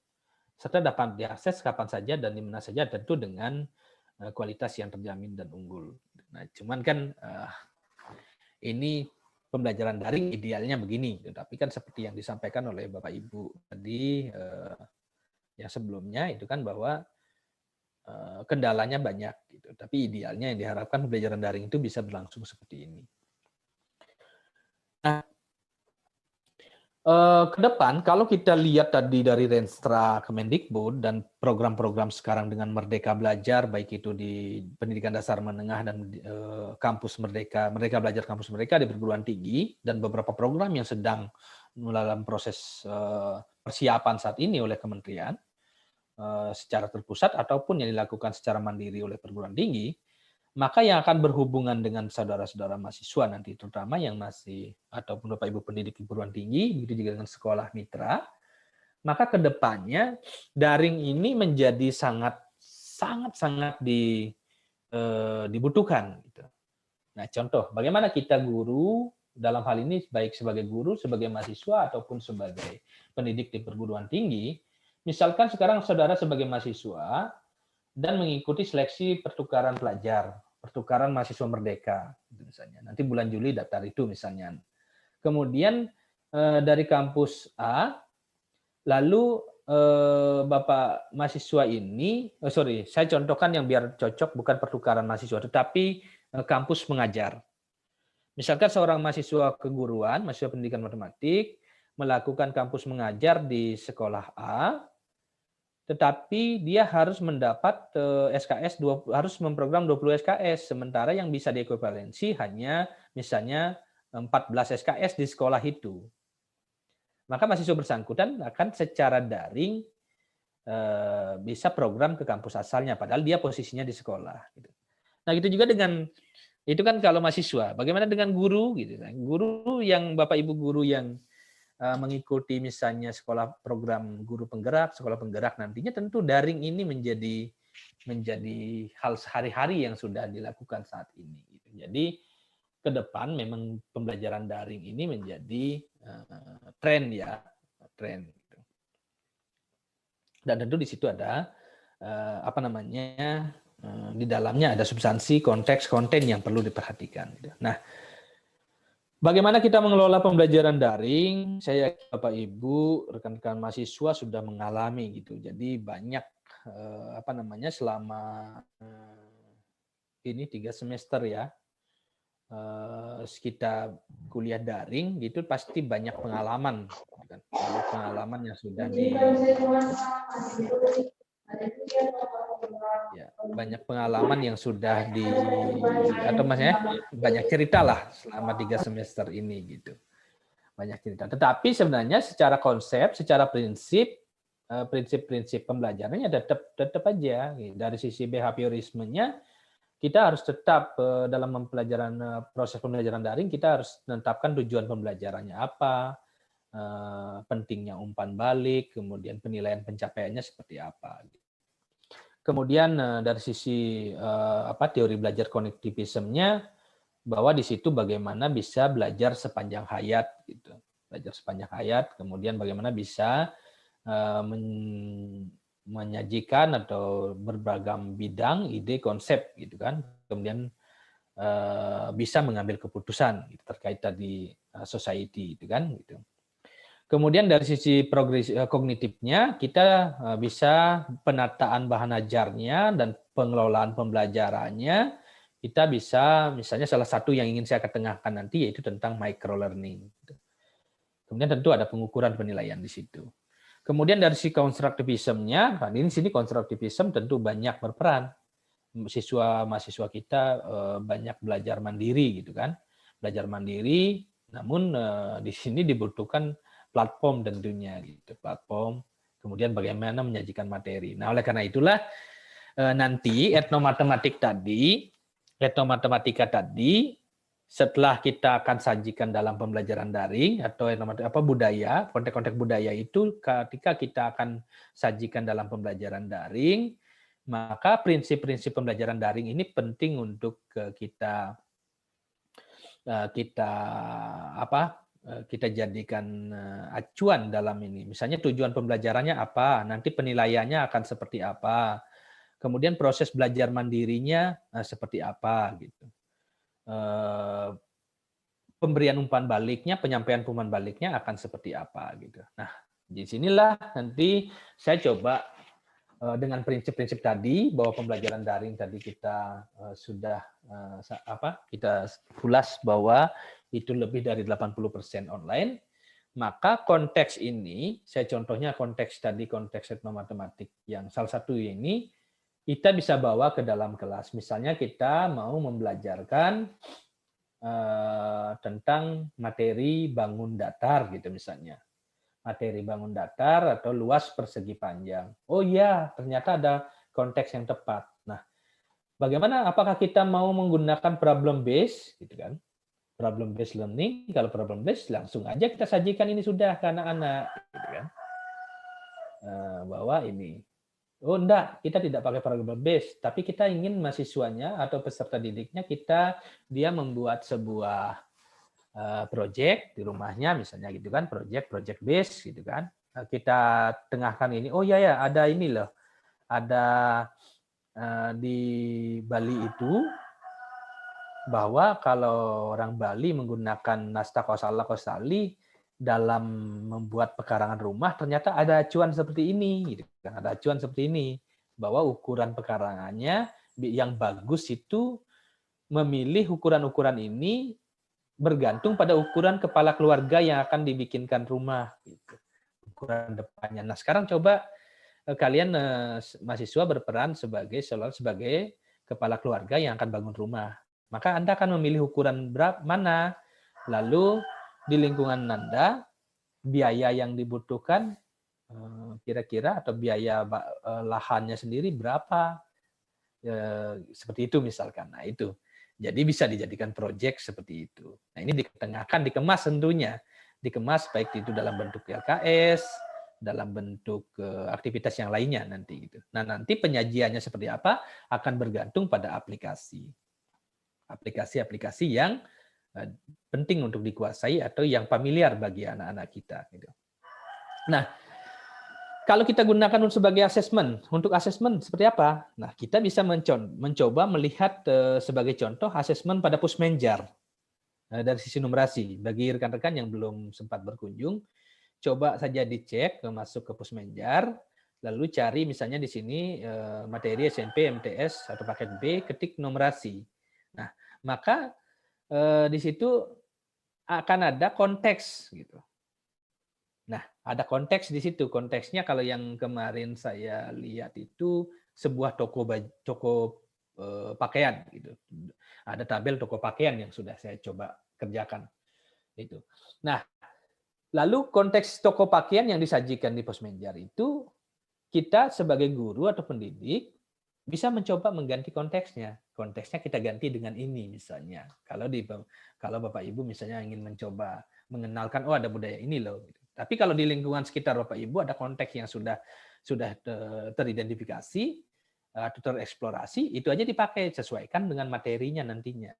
S3: serta dapat diakses kapan saja dan di mana saja, tentu dengan kualitas yang terjamin dan unggul. Nah, cuman kan ini pembelajaran daring idealnya begini, tapi kan seperti yang disampaikan oleh Bapak Ibu tadi yang sebelumnya itu kan bahwa kendalanya banyak, gitu. Tapi idealnya yang diharapkan pembelajaran daring itu bisa berlangsung seperti ini. Nah, ke depan kalau kita lihat tadi dari Renstra Kemendikbud dan program-program sekarang dengan Merdeka Belajar, baik itu di pendidikan dasar menengah dan kampus Merdeka Belajar kampus Merdeka di perguruan tinggi, dan beberapa program yang sedang dalam proses persiapan saat ini oleh kementerian secara terpusat ataupun yang dilakukan secara mandiri oleh perguruan tinggi, maka yang akan berhubungan dengan saudara-saudara mahasiswa nanti, terutama yang masih ataupun Bapak Ibu pendidik perguruan tinggi, begitu juga dengan sekolah mitra, maka ke depannya daring ini menjadi sangat dibutuhkan. Nah, contoh, bagaimana kita guru dalam hal ini baik sebagai guru, sebagai mahasiswa ataupun sebagai pendidik di perguruan tinggi, misalkan sekarang saudara sebagai mahasiswa dan mengikuti seleksi pertukaran pelajar, pertukaran mahasiswa merdeka, misalnya. Nanti bulan Juli daftar itu misalnya. Kemudian dari kampus A, lalu Bapak mahasiswa ini, saya contohkan yang biar cocok, bukan pertukaran mahasiswa, tetapi kampus mengajar. Misalkan seorang mahasiswa keguruan, mahasiswa pendidikan matematik, melakukan kampus mengajar di sekolah A, tetapi dia harus mendapat SKS, harus memprogram 20 SKS, sementara yang bisa diekuivalensi hanya misalnya 14 SKS di sekolah itu. Maka mahasiswa bersangkutan akan secara daring bisa program ke kampus asalnya, padahal dia posisinya di sekolah. Nah, gitu juga dengan, itu kan kalau mahasiswa. Bagaimana dengan guru? Guru yang Bapak Ibu guru yang mengikuti misalnya sekolah program guru penggerak, sekolah penggerak, nantinya tentu daring ini menjadi hal sehari-hari yang sudah dilakukan saat ini. Jadi ke depan memang pembelajaran daring ini menjadi tren. Dan tentu di situ ada di dalamnya ada substansi, konteks, konten yang perlu diperhatikan. Nah, bagaimana kita mengelola pembelajaran daring? Saya yakin Bapak Ibu, rekan-rekan mahasiswa sudah mengalami gitu. Jadi banyak selama ini 3 semester ya, kita kuliah daring gitu, pasti banyak pengalaman yang sudah banyak pengalaman yang sudah banyak cerita lah selama 3 semester ini gitu. Banyak cerita. Tetapi sebenarnya secara konsep, secara prinsip-prinsip pembelajarannya tetap aja. Dari sisi behaviorismenya, kita harus tetap dalam proses pembelajaran daring, kita harus menetapkan tujuan pembelajarannya apa, pentingnya umpan balik, kemudian penilaian pencapaiannya seperti apa. Kemudian dari sisi teori belajar konektivismenya, bahwa di situ bagaimana bisa belajar sepanjang hayat, gitu. Belajar sepanjang hayat, kemudian bagaimana bisa menyajikan atau berberagam bidang, ide, konsep gitu kan. Kemudian bisa mengambil keputusan gitu, terkait tadi society gitu kan gitu. Kemudian dari sisi progres kognitifnya kita bisa penataan bahan ajarnya dan pengelolaan pembelajarannya kita bisa misalnya salah satu yang ingin saya ketengahkan nanti yaitu tentang micro learning. Kemudian tentu ada pengukuran penilaian di situ. Kemudian dari sisi konstruktivismnya, kan ini sini konstruktivism tentu banyak berperan. Mahasiswa kita banyak belajar mandiri gitu kan, belajar mandiri. Namun di sini dibutuhkan platform tentunya gitu, platform. Kemudian bagaimana menyajikan materi. Nah oleh karena itulah nanti etnomatematika tadi setelah kita akan sajikan dalam pembelajaran daring atau budaya, konteks-konteks budaya itu ketika kita akan sajikan dalam pembelajaran daring, maka prinsip-prinsip pembelajaran daring ini penting untuk kita jadikan acuan dalam ini. Misalnya tujuan pembelajarannya apa, nanti penilaiannya akan seperti apa, kemudian proses belajar mandirinya seperti apa gitu. Pemberian umpan baliknya, penyampaian umpan baliknya akan seperti apa gitu. Nah, di sinilah nanti saya coba dengan prinsip-prinsip tadi bahwa pembelajaran daring tadi kita sudah kita ulas bahwa itu lebih dari 80% online, maka konteks ini, saya contohnya konteks etnomatematik yang salah satu ini kita bisa bawa ke dalam kelas. Misalnya kita mau membelajarkan tentang materi bangun datar gitu misalnya. Materi bangun datar atau luas persegi panjang. Oh iya, ternyata ada konteks yang tepat. Nah, bagaimana apakah kita mau menggunakan problem base gitu kan? Problem based learning, kalau problem based langsung aja kita sajikan ini sudah ke anak-anak gitu kan. Bahwa ini oh enggak, kita tidak pakai problem base, tapi kita ingin mahasiswanya atau peserta didiknya dia membuat sebuah project di rumahnya misalnya gitu kan, project base gitu kan. Kita tengahkan ini, oh iya ya ada ini loh, ada di Bali itu bahwa kalau orang Bali menggunakan nasta kausala kausali dalam membuat pekarangan rumah ternyata ada acuan seperti ini gitu kan, ada acuan seperti ini bahwa ukuran pekarangannya yang bagus itu memilih ukuran-ukuran ini bergantung pada ukuran kepala keluarga yang akan dibikinkan rumah gitu. Ukuran depannya. Nah, sekarang coba kalian mahasiswa berperan sebagai kepala keluarga yang akan bangun rumah. Maka Anda akan memilih ukuran mana, lalu di lingkungan Anda biaya yang dibutuhkan kira-kira atau biaya lahannya sendiri berapa, seperti itu misalkan. Nah itu, jadi bisa dijadikan proyek seperti itu. Nah ini diketengahkan, dikemas tentunya, dikemas baik itu dalam bentuk LKS, dalam bentuk aktivitas yang lainnya nanti gitu. Nah nanti penyajiannya seperti apa akan bergantung pada aplikasi yang penting untuk dikuasai atau yang familiar bagi anak-anak kita. Gitu. Nah, kalau kita gunakan sebagai asesmen, untuk asesmen seperti apa? Nah, kita bisa mencoba melihat sebagai contoh asesmen pada Pusmenjar dari sisi numerasi. Bagi rekan-rekan yang belum sempat berkunjung, coba saja dicek, masuk ke Pusmenjar, lalu cari misalnya di sini materi SMP, MTS, atau paket B, ketik numerasi. Nah, maka di situ akan ada konteks gitu. Nah, ada konteks di situ. Konteksnya kalau yang kemarin saya lihat itu sebuah toko pakaian gitu. Ada tabel toko pakaian yang sudah saya coba kerjakan itu. Nah, lalu konteks toko pakaian yang disajikan di Posmenjar itu kita sebagai guru atau pendidik bisa mencoba mengganti konteksnya. Konteksnya kita ganti dengan ini misalnya. Kalau Bapak Ibu misalnya ingin mencoba mengenalkan ada budaya ini loh. Tapi kalau di lingkungan sekitar Bapak Ibu ada konteks yang sudah teridentifikasi atau tereksplorasi, itu aja dipakai, sesuaikan dengan materinya nantinya.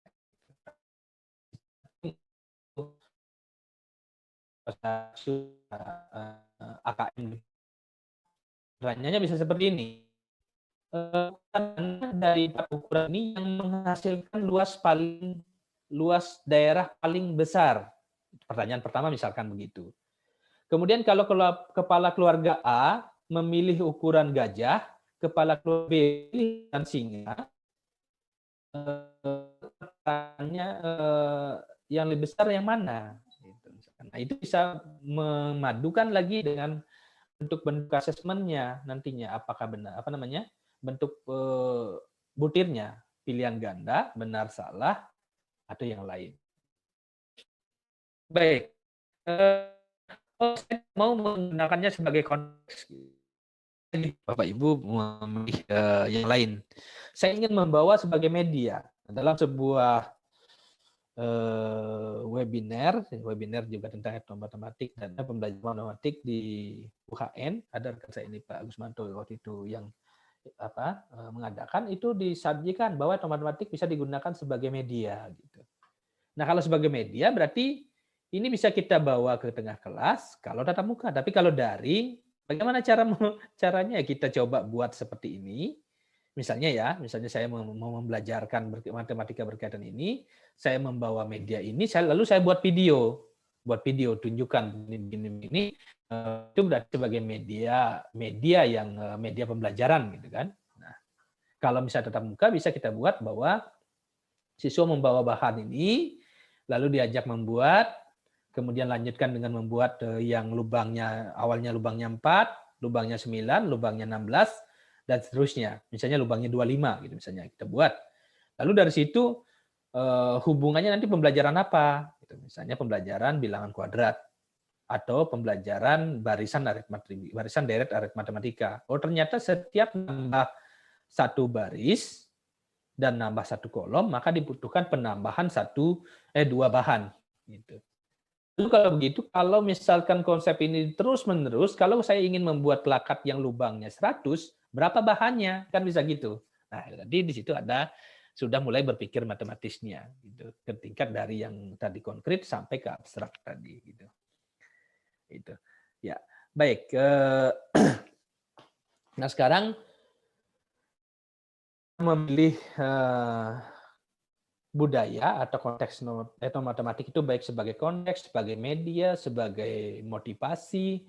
S3: AKM Pertanyaannya bisa seperti ini. Dari 4 ukuran ini yang menghasilkan luas daerah paling besar. Pertanyaan pertama misalkan begitu. Kemudian kalau kepala keluarga A memilih ukuran gajah, kepala keluarga B memilih ukuran singa, pertanyaannya yang lebih besar yang mana? Nah, itu bisa memadukan lagi dengan bentuk-bentuk asesmennya nantinya, apakah benar bentuk butirnya, pilihan ganda, benar salah atau yang lain. Baik, saya mau menggunakannya sebagai konteks. Bapak Ibu memilih yang lain. Saya ingin membawa sebagai media dalam sebuah webinar juga tentang etnomatematik dan pembelajaran matematik di UHN. Ada rekan saya ini Pak Gusmanto waktu itu yang mengadakan, itu disajikan bahwa etnomatematik bisa digunakan sebagai media gitu. Nah, kalau sebagai media berarti ini bisa kita bawa ke tengah kelas kalau tatap muka. Tapi kalau daring, bagaimana caranya? Kita coba buat seperti ini. Misalnya saya mau membelajarkan matematika berkaitan ini, saya membawa media ini, lalu saya buat video tunjukkan ini, itu berarti sebagai media yang media pembelajaran gitu kan. Nah, kalau misalnya tatap muka bisa kita buat bahwa siswa membawa bahan ini, lalu diajak membuat, kemudian lanjutkan dengan membuat yang awalnya lubangnya 4, lubangnya 9, lubangnya 16, dan seterusnya. Misalnya lubangnya 25 gitu misalnya kita buat. Lalu dari situ hubungannya nanti pembelajaran apa? Gitu. Misalnya pembelajaran bilangan kuadrat atau pembelajaran barisan deret aritmatika. Oh, ternyata setiap nambah satu baris dan nambah satu kolom, maka dibutuhkan penambahan dua bahan gitu. Lalu kalau begitu, kalau misalkan konsep ini terus-menerus, kalau saya ingin membuat plakat yang lubangnya 100, berapa bahannya? Kan bisa gitu. Nah, jadi di situ sudah mulai berpikir matematisnya, gitu. Ke tingkat dari yang tadi konkret sampai ke abstrak tadi, gitu. Itu. Ya, baik. Nah, sekarang memilih budaya atau konteks etnomatematik itu baik sebagai konteks, sebagai media, sebagai motivasi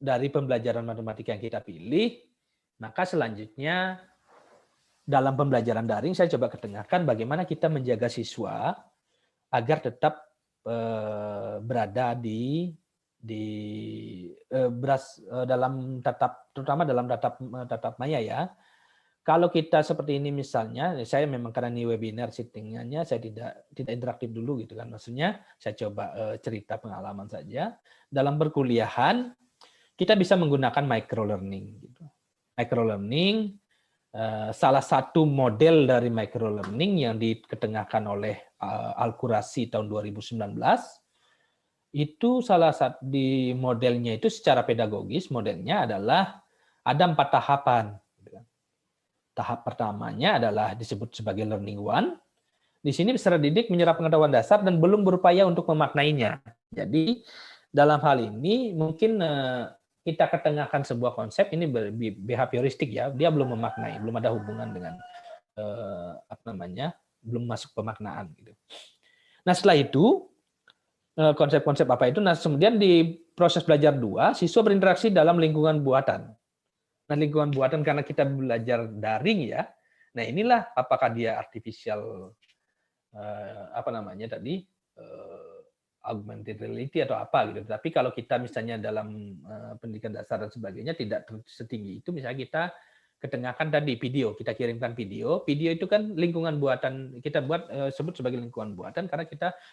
S3: dari pembelajaran matematika yang kita pilih, maka selanjutnya dalam pembelajaran daring saya coba ketengahkan bagaimana kita menjaga siswa agar tetap berada terutama dalam tatap maya ya. Kalau kita seperti ini misalnya, saya memang karena ini webinar settingnya saya tidak interaktif dulu gitu kan. Maksudnya saya coba cerita pengalaman saja. Dalam perkuliahan kita bisa menggunakan microlearning gitu. Microlearning salah satu model dari microlearning yang diketengahkan oleh Al-Qurasi tahun 2019 itu salah satu di modelnya itu secara pedagogis modelnya adalah ada 4 tahapan. Tahap pertamanya adalah disebut sebagai learning one. Di sini peserta didik menyerap pengetahuan dasar dan belum berupaya untuk memaknainya. Jadi dalam hal ini mungkin kita ketengahkan sebuah konsep ini behavioristik ya, dia belum memaknai, belum ada hubungan dengan belum masuk pemaknaan gitu. Nah, setelah itu konsep-konsep apa itu? Nah, kemudian di proses belajar 2, siswa berinteraksi dalam lingkungan buatan. Nah, lingkungan buatan karena kita belajar daring ya. Nah, inilah apakah dia artificial augmented reality atau apa gitu. Tapi kalau kita misalnya dalam pendidikan dasar dan sebagainya tidak setinggi itu, misalnya kita ketengahkan tadi video, kita kirimkan video itu kan lingkungan buatan, kita buat sebut sebagai lingkungan buatan karena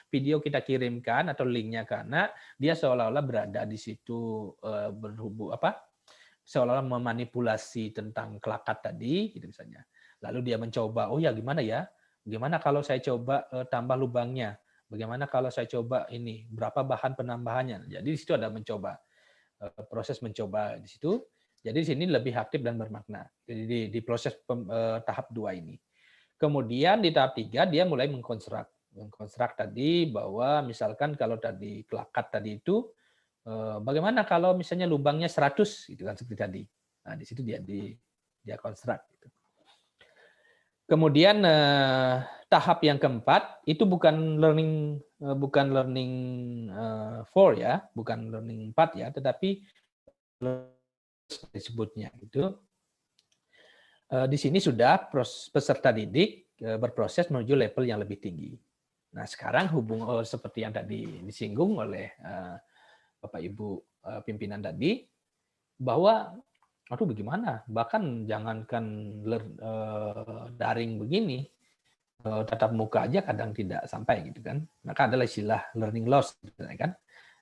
S3: video kita kirimkan atau linknya karena dia seolah-olah berada di situ seolah-olah memanipulasi tentang kelakat tadi gitu misalnya. Lalu dia mencoba, oh ya gimana ya? Bagaimana kalau saya coba tambah lubangnya? Bagaimana kalau saya coba ini berapa bahan penambahannya? Jadi di situ ada mencoba, proses mencoba di situ. Jadi di sini lebih aktif dan bermakna. Jadi di proses tahap 2 ini. Kemudian di tahap 3 dia mulai mengkonstruk tadi bahwa misalkan kalau tadi kelakat tadi itu bagaimana kalau misalnya lubangnya 100 gitu kan seperti tadi. Nah, di situ dia konstruk gitu. Kemudian tahap yang keempat itu bukan learning 4 ya, bukan learning 4 ya, tetapi disebutnya itu di sini sudah peserta didik berproses menuju level yang lebih tinggi. Nah, sekarang seperti yang tadi disinggung oleh Bapak Ibu pimpinan tadi, bahwa aduh bagaimana, bahkan jangankan daring begini, tatap muka aja kadang tidak sampai gitu kan. Maka adalah istilah learning loss kan.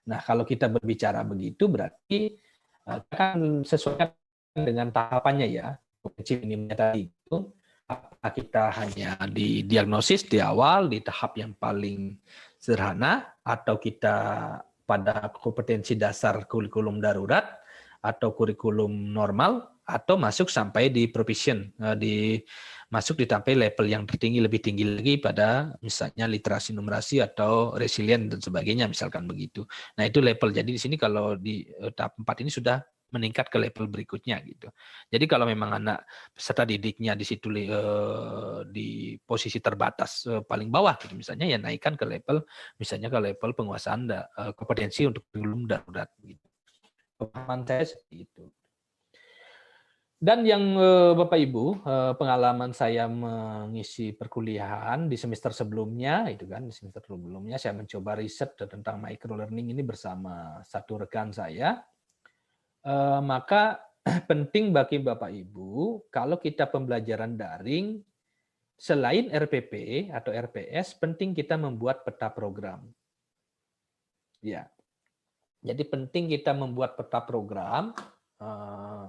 S3: Nah, kalau kita berbicara begitu berarti akan sesuai dengan tahapannya ya. Potensi minimnya tadi itu apakah kita hanya di diagnosis di awal di tahap yang paling sederhana, atau kita pada kompetensi dasar kurikulum darurat atau kurikulum normal, atau masuk sampai di proficient, masuk sampai level yang tertinggi, lebih tinggi lagi pada misalnya literasi numerasi atau resilient dan sebagainya misalkan begitu. Nah, itu level. Jadi di sini kalau di tahap 4 ini sudah meningkat ke level berikutnya gitu. Jadi kalau memang anak peserta didiknya di situ di posisi terbatas paling bawah gitu misalnya, ya naikkan ke level misalnya ke level penguasaan kompetensi untuk kurikulum darurat gitu. Pemahaman saya seperti itu. Dan yang Bapak Ibu, pengalaman saya mengisi perkuliahan di semester sebelumnya, itu kan di semester sebelumnya saya mencoba riset tentang micro learning ini bersama satu rekan saya. Maka penting bagi Bapak Ibu kalau kita pembelajaran daring, selain RPP atau RPS, penting kita membuat peta program. Ya, jadi penting kita membuat peta program.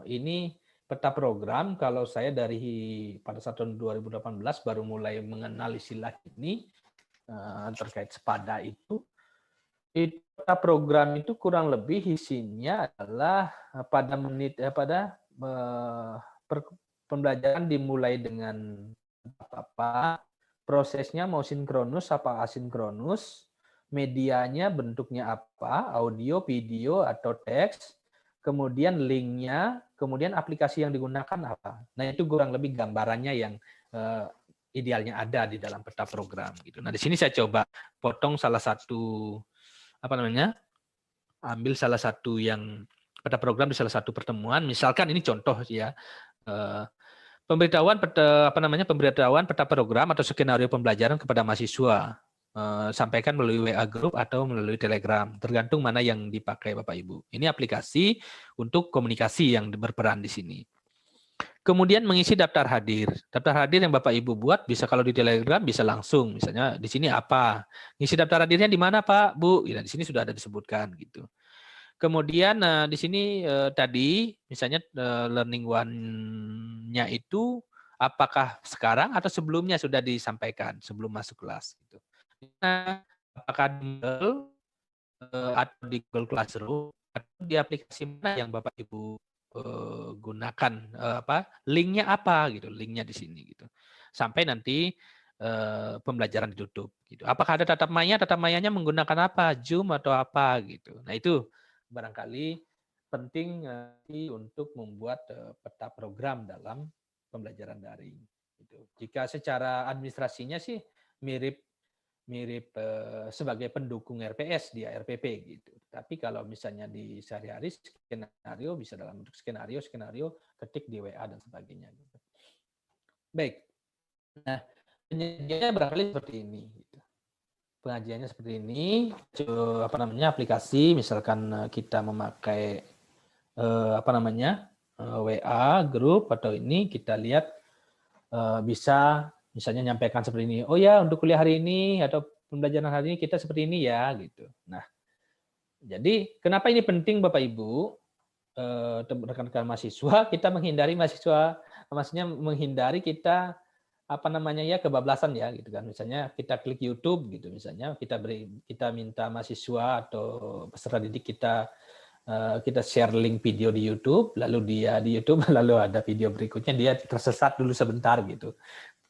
S3: Ini peta program, kalau saya pada saat tahun 2018 baru mulai mengenal istilah ini terkait sepada itu peta program itu kurang lebih isinya adalah pada pembelajaran dimulai dengan apa, prosesnya mau sinkronus apa asinkronus, medianya bentuknya apa, audio, video, atau teks, kemudian linknya, kemudian aplikasi yang digunakan apa. Nah, itu kurang lebih gambarannya yang idealnya ada di dalam peta program gitu. Nah, di sini saya coba potong salah satu ambil salah satu yang peta program di salah satu pertemuan. Misalkan ini contoh ya, pemberitahuan peta program atau skenario pembelajaran kepada mahasiswa, sampaikan melalui WA Group atau melalui Telegram, tergantung mana yang dipakai Bapak Ibu. Ini aplikasi untuk komunikasi yang berperan di sini. Kemudian mengisi daftar hadir. Daftar hadir yang Bapak Ibu buat bisa kalau di Telegram bisa langsung. Misalnya di sini apa? Ngisi daftar hadirnya di mana Pak, Bu? Ya, di sini sudah ada disebutkan gitu. Kemudian di sini tadi misalnya learning one-nya itu apakah sekarang atau sebelumnya sudah disampaikan sebelum masuk kelas gitu. Nah, apakah di Google atau di Google Classroom atau di aplikasi mana yang Bapak Ibu gunakan, linknya apa gitu, linknya di sini gitu, sampai nanti pembelajaran ditutup gitu. Apakah ada tatap mayanya menggunakan apa, Zoom atau apa gitu. Nah, itu barangkali penting untuk membuat peta program dalam pembelajaran daring gitu. Jika secara administrasinya sih mirip sebagai pendukung RPS dia RPP gitu. Tapi kalau misalnya di sehari-hari skenario bisa dalam bentuk skenario ketik di WA dan sebagainya gitu. Baik. Nah, penyajiannya barangkali seperti ini gitu. Pengajiannya seperti ini, aplikasi misalkan kita memakai WA grup atau ini kita lihat bisa misalnya nyampaikan seperti ini. Oh ya, untuk kuliah hari ini atau pembelajaran hari ini kita seperti ini ya gitu. Nah, jadi kenapa ini penting Bapak Ibu, rekan-rekan mahasiswa, kita menghindari maksudnya menghindari kita kebablasan ya gitu kan. Misalnya kita klik YouTube gitu, misalnya kita minta mahasiswa atau peserta didik kita share link video di YouTube, lalu dia di YouTube lalu ada video berikutnya dia tersesat dulu sebentar gitu.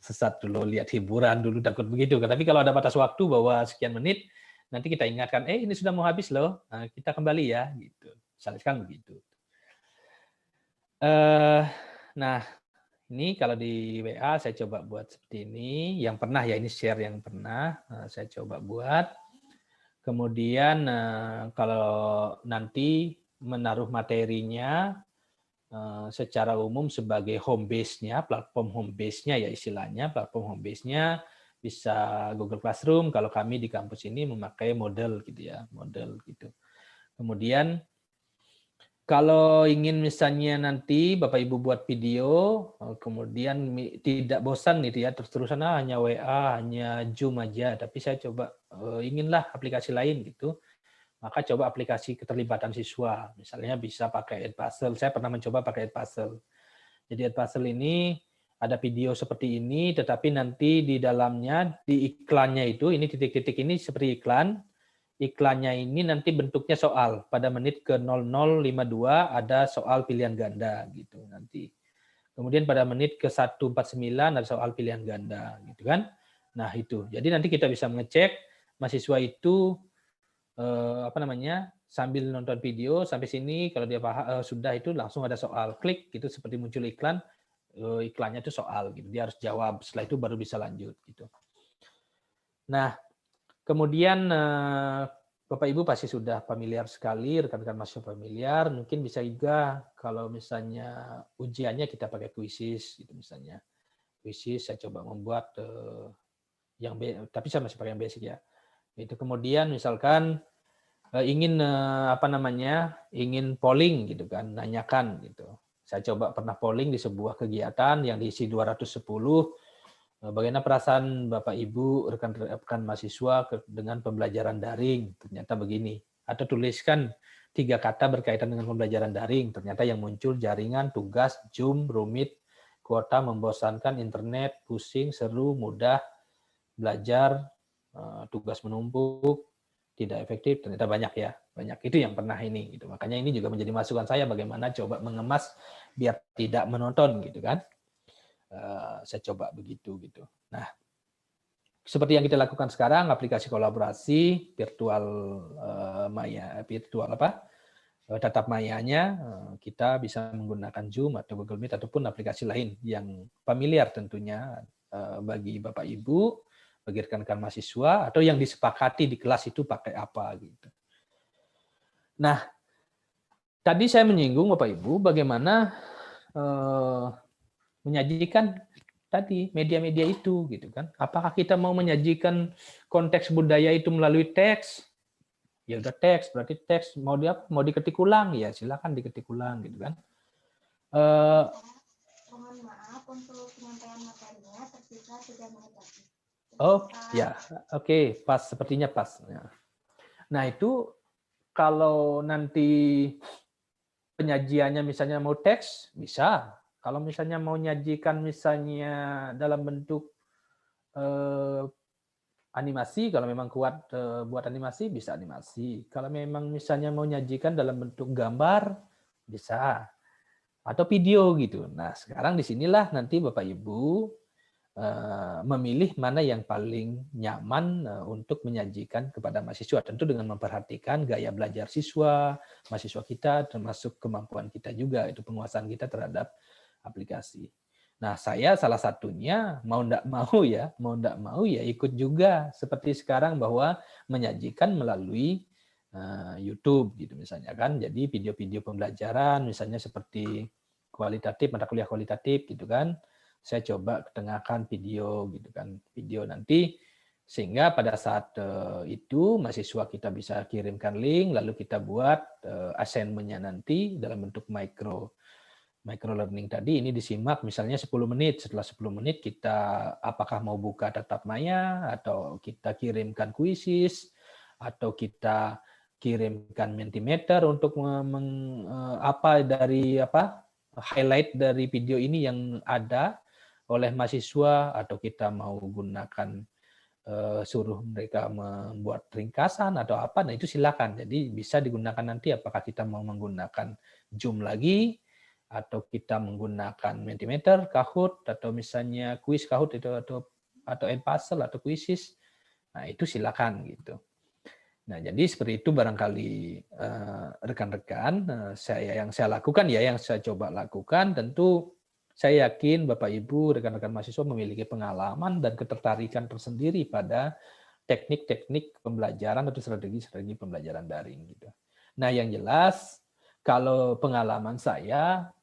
S3: Sesat dulu, lihat hiburan dulu, takut begitu. Tapi kalau ada batas waktu bahwa sekian menit, nanti kita ingatkan, ini sudah mau habis loh, kita kembali ya, gitu. Misalkan begitu. Nah, ini kalau di WA saya coba buat seperti ini, yang pernah ya, ini share yang pernah, saya coba buat. Kemudian kalau nanti menaruh materinya secara umum sebagai home base-nya, platform home base-nya ya istilahnya, platform home base-nya bisa Google Classroom, kalau kami di kampus ini memakai Moodle gitu ya, Moodle gitu. Kemudian kalau ingin misalnya nanti Bapak Ibu buat video, kemudian tidak bosan gitu ya, terus-terusan hanya WA, hanya Zoom aja, tapi saya coba inginlah aplikasi lain gitu, maka coba aplikasi keterlibatan siswa. Misalnya bisa pakai Edpuzzle, saya pernah mencoba pakai Edpuzzle. Jadi Edpuzzle ini ada video seperti ini, tetapi nanti di dalamnya, di iklannya itu, ini titik-titik ini seperti iklan, iklannya ini nanti bentuknya soal. Pada menit ke 0052 ada soal pilihan ganda gitu nanti. Kemudian pada menit ke 149 ada soal pilihan ganda gitu kan. Nah, itu. Jadi nanti kita bisa mengecek mahasiswa itu sambil nonton video sampai sini, kalau dia sudah itu langsung ada soal, klik gitu seperti muncul iklan, iklannya itu soal gitu. Dia harus jawab, setelah itu baru bisa lanjut gitu. Nah, kemudian Bapak Ibu pasti sudah familiar sekali, rekan-rekan mahasiswa familiar, mungkin bisa juga kalau misalnya ujiannya kita pakai Quizzes gitu misalnya. Quizzes saya coba membuat tapi saya masih pakai yang basic ya. Itu kemudian misalkan ingin ingin polling gitu kan, nanyakan gitu. Saya coba pernah polling di sebuah kegiatan yang diisi 210. Bagaimana perasaan Bapak Ibu rekan-rekan mahasiswa dengan pembelajaran daring? Ternyata begini. Atau tuliskan 3 kata berkaitan dengan pembelajaran daring. Ternyata yang muncul jaringan, tugas, Zoom, rumit, kuota, membosankan, internet, pusing, seru, mudah, belajar, tugas menumpuk, tidak efektif. Ternyata banyak ya, banyak. Itu yang pernah ini. Gitu. Makanya ini juga menjadi masukan saya bagaimana coba mengemas biar tidak menonton gitu kan. Saya coba begitu gitu. Nah, seperti yang kita lakukan sekarang, aplikasi kolaborasi virtual tatap mayanya, kita bisa menggunakan Zoom atau Google Meet ataupun aplikasi lain yang familiar tentunya bagi Bapak Ibu, bagi rekan-rekan mahasiswa atau yang disepakati di kelas itu pakai apa gitu. Nah, tadi saya menyinggung Bapak Ibu bagaimana menyajikan tadi media-media itu gitu kan. Apakah kita mau menyajikan konteks budaya itu melalui teks? Ya udah teks, berarti teks mau diketik ulang ya silakan diketik ulang gitu kan.
S1: Mohon maaf untuk penyampaian materinya tersisa 3 menit lagi.
S3: Oh ya, oke, pas sepertinya pas. Nah itu kalau nanti penyajiannya misalnya mau teks bisa. Kalau misalnya mau nyajikan misalnya dalam bentuk animasi, kalau memang kuat buat animasi, bisa animasi. Kalau memang misalnya mau nyajikan dalam bentuk gambar, bisa. Atau video gitu. Nah, sekarang disinilah nanti Bapak Ibu memilih mana yang paling nyaman untuk menyajikan kepada mahasiswa. Tentu dengan memperhatikan gaya belajar siswa, mahasiswa kita, termasuk kemampuan kita juga, itu penguasaan kita terhadap aplikasi. Nah, saya salah satunya mau enggak mau ya ikut juga seperti sekarang bahwa menyajikan melalui YouTube gitu misalnya kan. Jadi video-video pembelajaran misalnya seperti kualitatif, mata kuliah kualitatif gitu kan. Saya coba ketengahkan video gitu kan. Video nanti sehingga pada saat itu mahasiswa kita bisa kirimkan link lalu kita buat assignment-nya nanti dalam bentuk micro learning tadi ini disimak misalnya 10 menit. Setelah 10 menit kita apakah mau buka tatap maya atau kita kirimkan Quizzes atau kita kirimkan Mentimeter untuk highlight dari video ini yang ada oleh mahasiswa atau kita mau gunakan suruh mereka membuat ringkasan atau apa. Nah itu silakan. Jadi bisa digunakan nanti apakah kita mau menggunakan Zoom lagi atau kita menggunakan Mentimeter, Kahoot, atau misalnya Kahoot itu atau Edpuzzle atau Quizzes. Nah, itu silakan gitu. Nah, jadi seperti itu barangkali rekan-rekan yang saya lakukan ya, yang saya coba lakukan. Tentu saya yakin Bapak Ibu, rekan-rekan mahasiswa memiliki pengalaman dan ketertarikan tersendiri pada teknik-teknik pembelajaran atau strategi-strategi pembelajaran daring gitu. Nah, yang jelas kalau pengalaman saya,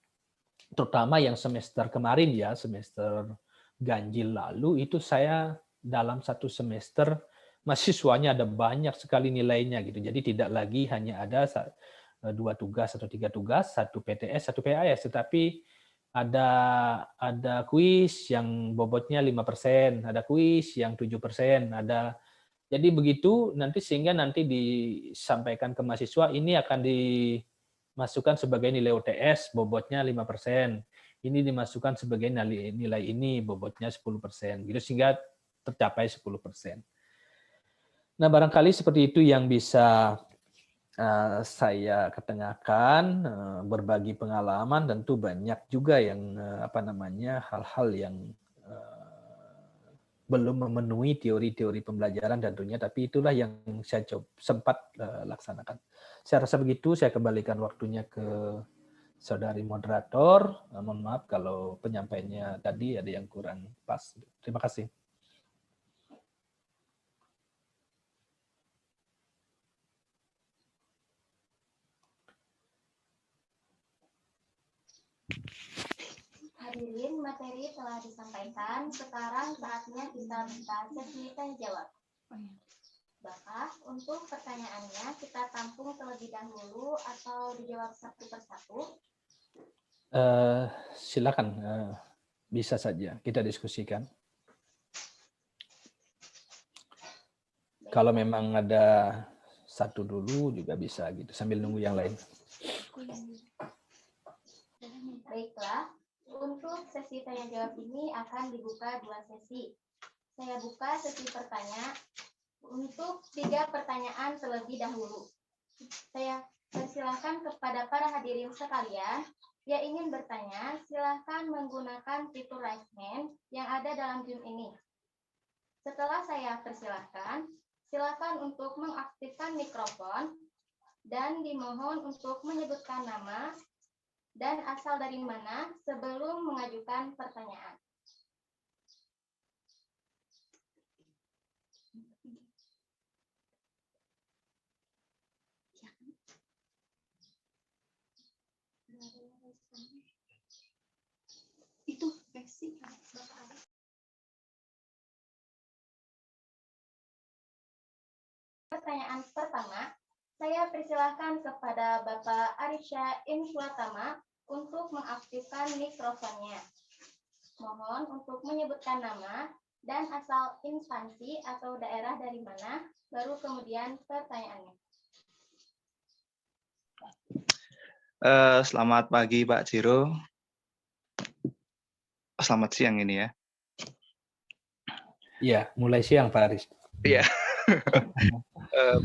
S3: terutama yang semester kemarin ya, semester ganjil lalu, itu saya dalam satu semester mahasiswanya ada banyak sekali nilainya gitu. Jadi tidak lagi hanya ada 2 tugas atau 3 tugas, 1 PTS, 1 PAS, tetapi ada kuis yang bobotnya 5%, ada kuis yang 7%, ada. Jadi begitu sehingga nanti disampaikan ke mahasiswa ini akan dimasukkan sebagai nilai UTS bobotnya 5%. Ini dimasukkan sebagai nilai ini bobotnya 10%. Gitu sehingga tercapai 10%. Nah, barangkali seperti itu yang bisa saya ketengahkan, berbagi pengalaman. Tentu banyak juga yang hal-hal yang belum memenuhi teori-teori pembelajaran tentunya, tapi itulah yang saya sempat laksanakan. Saya rasa begitu, saya kembalikan waktunya ke saudari moderator. Mohon maaf kalau penyampaiannya tadi ada yang kurang pas. Terima kasih.
S1: Hadirin, materi telah disampaikan. Sekarang saatnya kita buka sesi tanya jawab. Bapak, untuk pertanyaannya kita tampung terlebih dahulu atau dijawab satu persatu?
S3: Silakan, bisa saja kita diskusikan. Kalau memang ada satu dulu juga bisa gitu sambil nunggu yang lain.
S1: Baiklah, untuk sesi tanya jawab ini akan dibuka 2 sesi. Saya buka sesi pertanyaan untuk 3 pertanyaan terlebih dahulu. Saya persilahkan kepada para hadirin sekalian yang ingin bertanya, silahkan menggunakan fitur raise hand yang ada dalam Zoom ini. Setelah saya persilahkan, silakan untuk mengaktifkan mikrofon dan dimohon untuk menyebutkan nama dan asal dari mana sebelum mengajukan pertanyaan. Itu basic. Pertanyaan pertama, saya persilahkan kepada Bapak Arisha Inswatama untuk mengaktifkan mikrofonnya. Mohon untuk menyebutkan nama dan asal instansi atau daerah dari mana, baru kemudian pertanyaannya.
S4: Selamat pagi Pak Jiro. Selamat siang ini ya.
S3: Iya, mulai siang Pak Aris.
S4: Iya.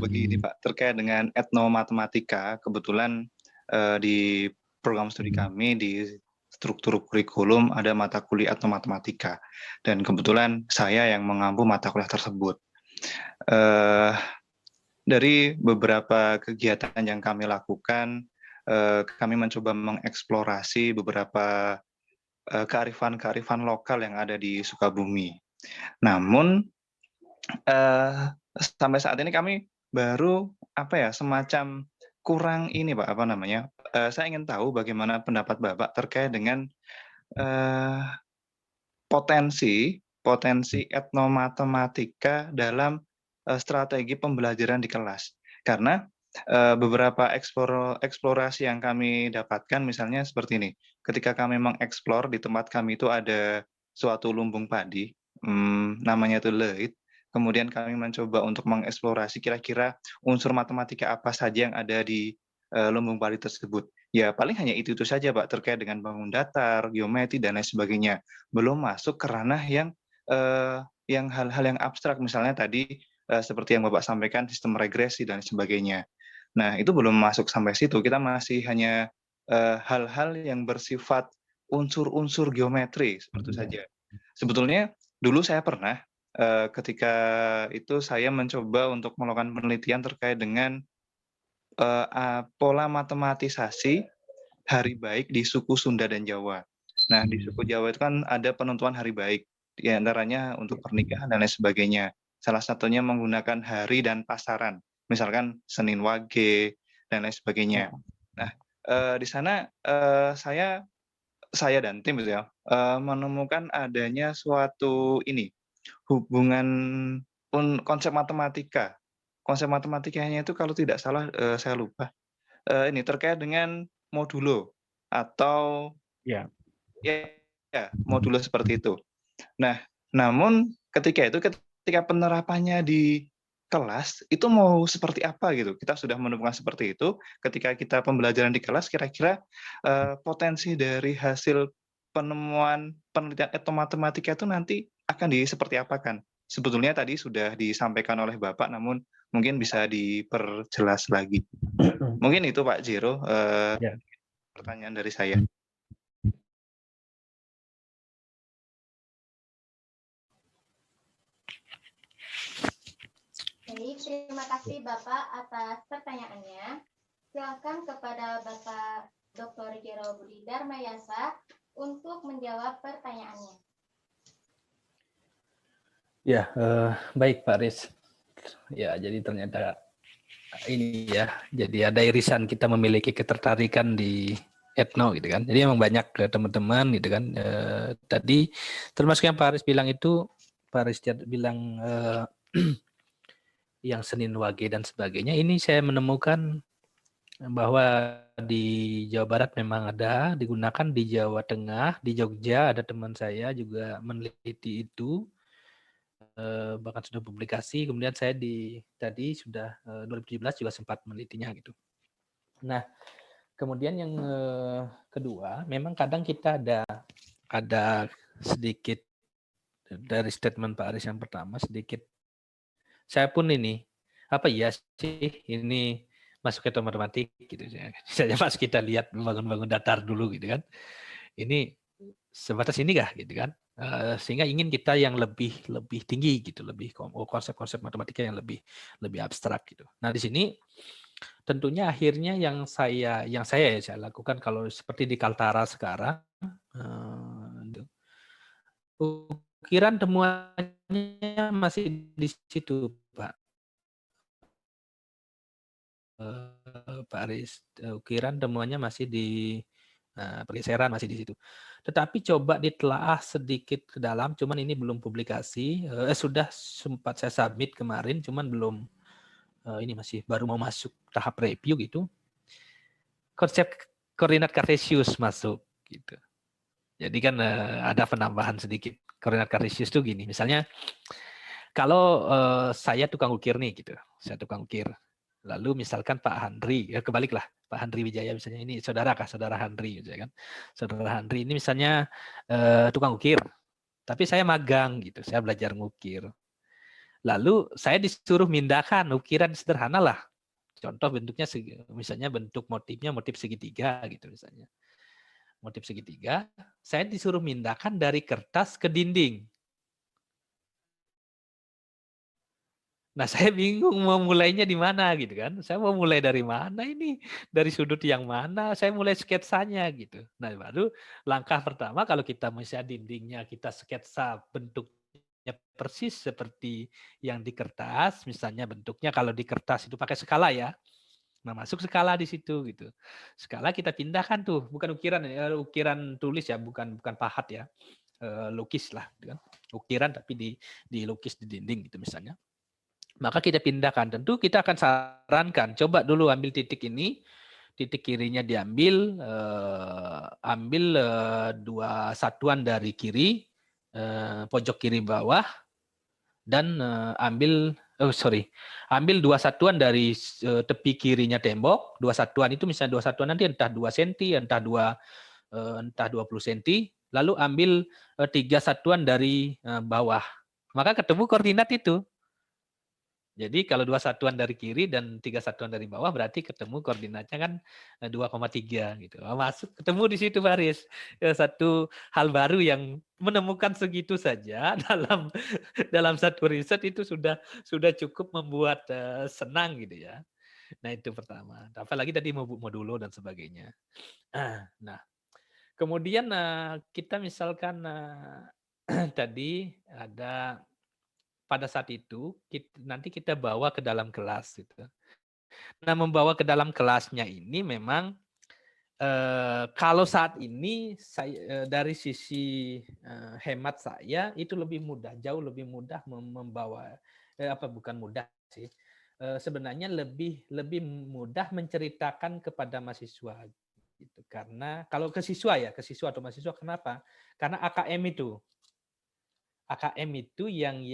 S4: Begini Pak, terkait dengan etnomatematika, kebetulan di program studi kami di struktur kurikulum ada mata kuliah etnomatematika, dan kebetulan saya yang mengampu mata kuliah tersebut. Dari beberapa kegiatan yang kami lakukan, kami mencoba mengeksplorasi beberapa kearifan-kearifan lokal yang ada di Sukabumi. Namun sampai saat ini kami baru semacam kurang ini Pak, saya ingin tahu bagaimana pendapat Bapak terkait dengan potensi etnomatematika dalam strategi pembelajaran di kelas. Karena beberapa eksplorasi yang kami dapatkan misalnya seperti ini. Ketika kami mengeksplor di tempat kami itu ada suatu lumbung padi, namanya itu leit. Kemudian kami mencoba untuk mengeksplorasi kira-kira unsur matematika apa saja yang ada di lumbung padi tersebut. Ya paling hanya itu saja Pak, terkait dengan bangun datar, geometri dan lain sebagainya. Belum masuk ke ranah yang hal-hal yang abstrak, misalnya tadi seperti yang Bapak sampaikan sistem regresi dan sebagainya. Nah itu belum masuk sampai situ. Kita masih hanya hal-hal yang bersifat unsur-unsur geometri seperti itu saja. Sebetulnya dulu saya pernah ketika itu saya mencoba untuk melakukan penelitian terkait dengan pola matematisasi hari baik di suku Sunda dan Jawa. Nah, di suku Jawa itu kan ada penentuan hari baik, di antaranya untuk pernikahan dan lain sebagainya. Salah satunya menggunakan hari dan pasaran, misalkan Senin Wage dan lain sebagainya. Nah, di sana saya dan tim gitu ya, menemukan adanya suatu hubungan konsep matematika. Konsep matematikanya itu kalau tidak salah, saya lupa, ini terkait dengan modulo atau
S2: Ya.
S4: ya, modulo seperti itu. Nah, namun ketika penerapannya di kelas, itu mau seperti apa gitu. Kita sudah menemukan seperti itu, ketika kita pembelajaran di kelas, kira-kira potensi dari hasil penemuan penelitian etnomatematika itu nanti akan seperti apakan? Sebetulnya tadi sudah disampaikan oleh Bapak, namun mungkin bisa diperjelas lagi. Mungkin itu Pak Jero,
S2: Ya.
S4: pertanyaan dari saya.
S5: Baik, terima kasih Bapak atas pertanyaannya. Silakan kepada Bapak Dr. Jero Budi Darmayasa untuk menjawab pertanyaannya.
S3: Ya, baik Pak Riz. Ya, jadi ternyata ini ya, jadi ada irisan kita memiliki ketertarikan di etno gitu kan. Jadi memang banyak teman-teman gitu kan. Tadi termasuk yang Pak Riz bilang itu, Pak Riz bilang yang Senin Wage dan sebagainya. Ini saya menemukan bahwa di Jawa Barat memang ada, digunakan di Jawa Tengah, di Jogja ada teman saya juga meneliti itu. Bahkan sudah publikasi, kemudian saya tadi sudah 2017 juga sempat menelitinya gitu. Nah, kemudian yang kedua, memang kadang kita ada sedikit dari statement Pak Aris yang pertama sedikit. Saya pun ini apa ya sih ini masuk ke matematik gitu. Saya pas kita lihat bangun-bangun datar dulu gitu kan. Ini sebatas ini kah gitu kan. Sehingga ingin kita yang lebih tinggi gitu, lebih konsep-konsep matematika yang lebih abstrak gitu. Nah, di sini tentunya akhirnya yang saya lakukan kalau seperti di Kaltara sekarang, ukiran temuannya masih di situ, Pak. Pak Aris, ukiran temuannya masih di pergeseran masih di situ. Tetapi coba ditelaah sedikit ke dalam, cuman ini belum publikasi. Sudah sempat saya submit kemarin, cuman belum. Ini masih baru mau masuk tahap review gitu. Konsep koordinat kartesius masuk gitu. Jadi kan ada penambahan sedikit. Koordinat kartesius itu gini, misalnya kalau saya tukang ukir nih gitu, saya tukang ukir. Lalu misalkan Pak Handri, ya kebaliklah, Pak Handri Wijaya misalnya ini saudara Handri, gitu kan? Saudara Handri ini misalnya tukang ukir, tapi saya magang gitu, saya belajar ngukir. Lalu saya disuruh mindahkan ukiran sederhana lah. Contoh bentuknya misalnya bentuk motifnya motif segitiga gitu misalnya. Motif segitiga, saya disuruh mindahkan dari kertas ke dinding. Nah, saya bingung mau mulainya di mana gitu kan. Saya mau mulai dari mana ini? Dari sudut yang mana? Saya mulai sketsanya gitu. Nah, baru langkah pertama kalau kita misalnya dindingnya kita sketsa bentuknya persis seperti yang di kertas, misalnya bentuknya kalau di kertas itu pakai skala ya. Nah, masuk skala di situ gitu. Skala kita pindahkan tuh, bukan ukiran ukiran tulis ya, bukan pahat ya. Lukis lah gitu kan. Ukiran tapi dilukis di dinding gitu misalnya. Maka kita pindahkan. Tentu kita akan sarankan, coba dulu ambil titik ini, titik kirinya diambil, ambil 2 satuan dari kiri, pojok kiri bawah, dan ambil 2 satuan dari tepi kirinya tembok, 2 satuan itu misalnya 2 satuan nanti entah 2 cm, entah 20 cm, lalu ambil 3 satuan dari bawah. Maka ketemu koordinat itu. Jadi kalau 2 satuan dari kiri dan 3 satuan dari bawah berarti ketemu koordinatnya kan 2,3 gitu. Masuk ketemu di situ Faris. Satu hal baru yang menemukan segitu saja dalam satu riset itu sudah cukup membuat senang gitu ya. Nah, itu pertama. Apalagi tadi modulo dan sebagainya. Nah, kemudian kita misalkan tadi ada pada saat itu nanti kita bawa ke dalam kelas gitu. Nah, membawa ke dalam kelasnya ini memang kalau saat ini saya dari sisi hemat saya itu lebih mudah, jauh lebih mudah membawa bukan mudah sih. Sebenarnya lebih mudah menceritakan kepada mahasiswa gitu. Karena kalau ke siswa atau mahasiswa kenapa? Karena AKM itu yang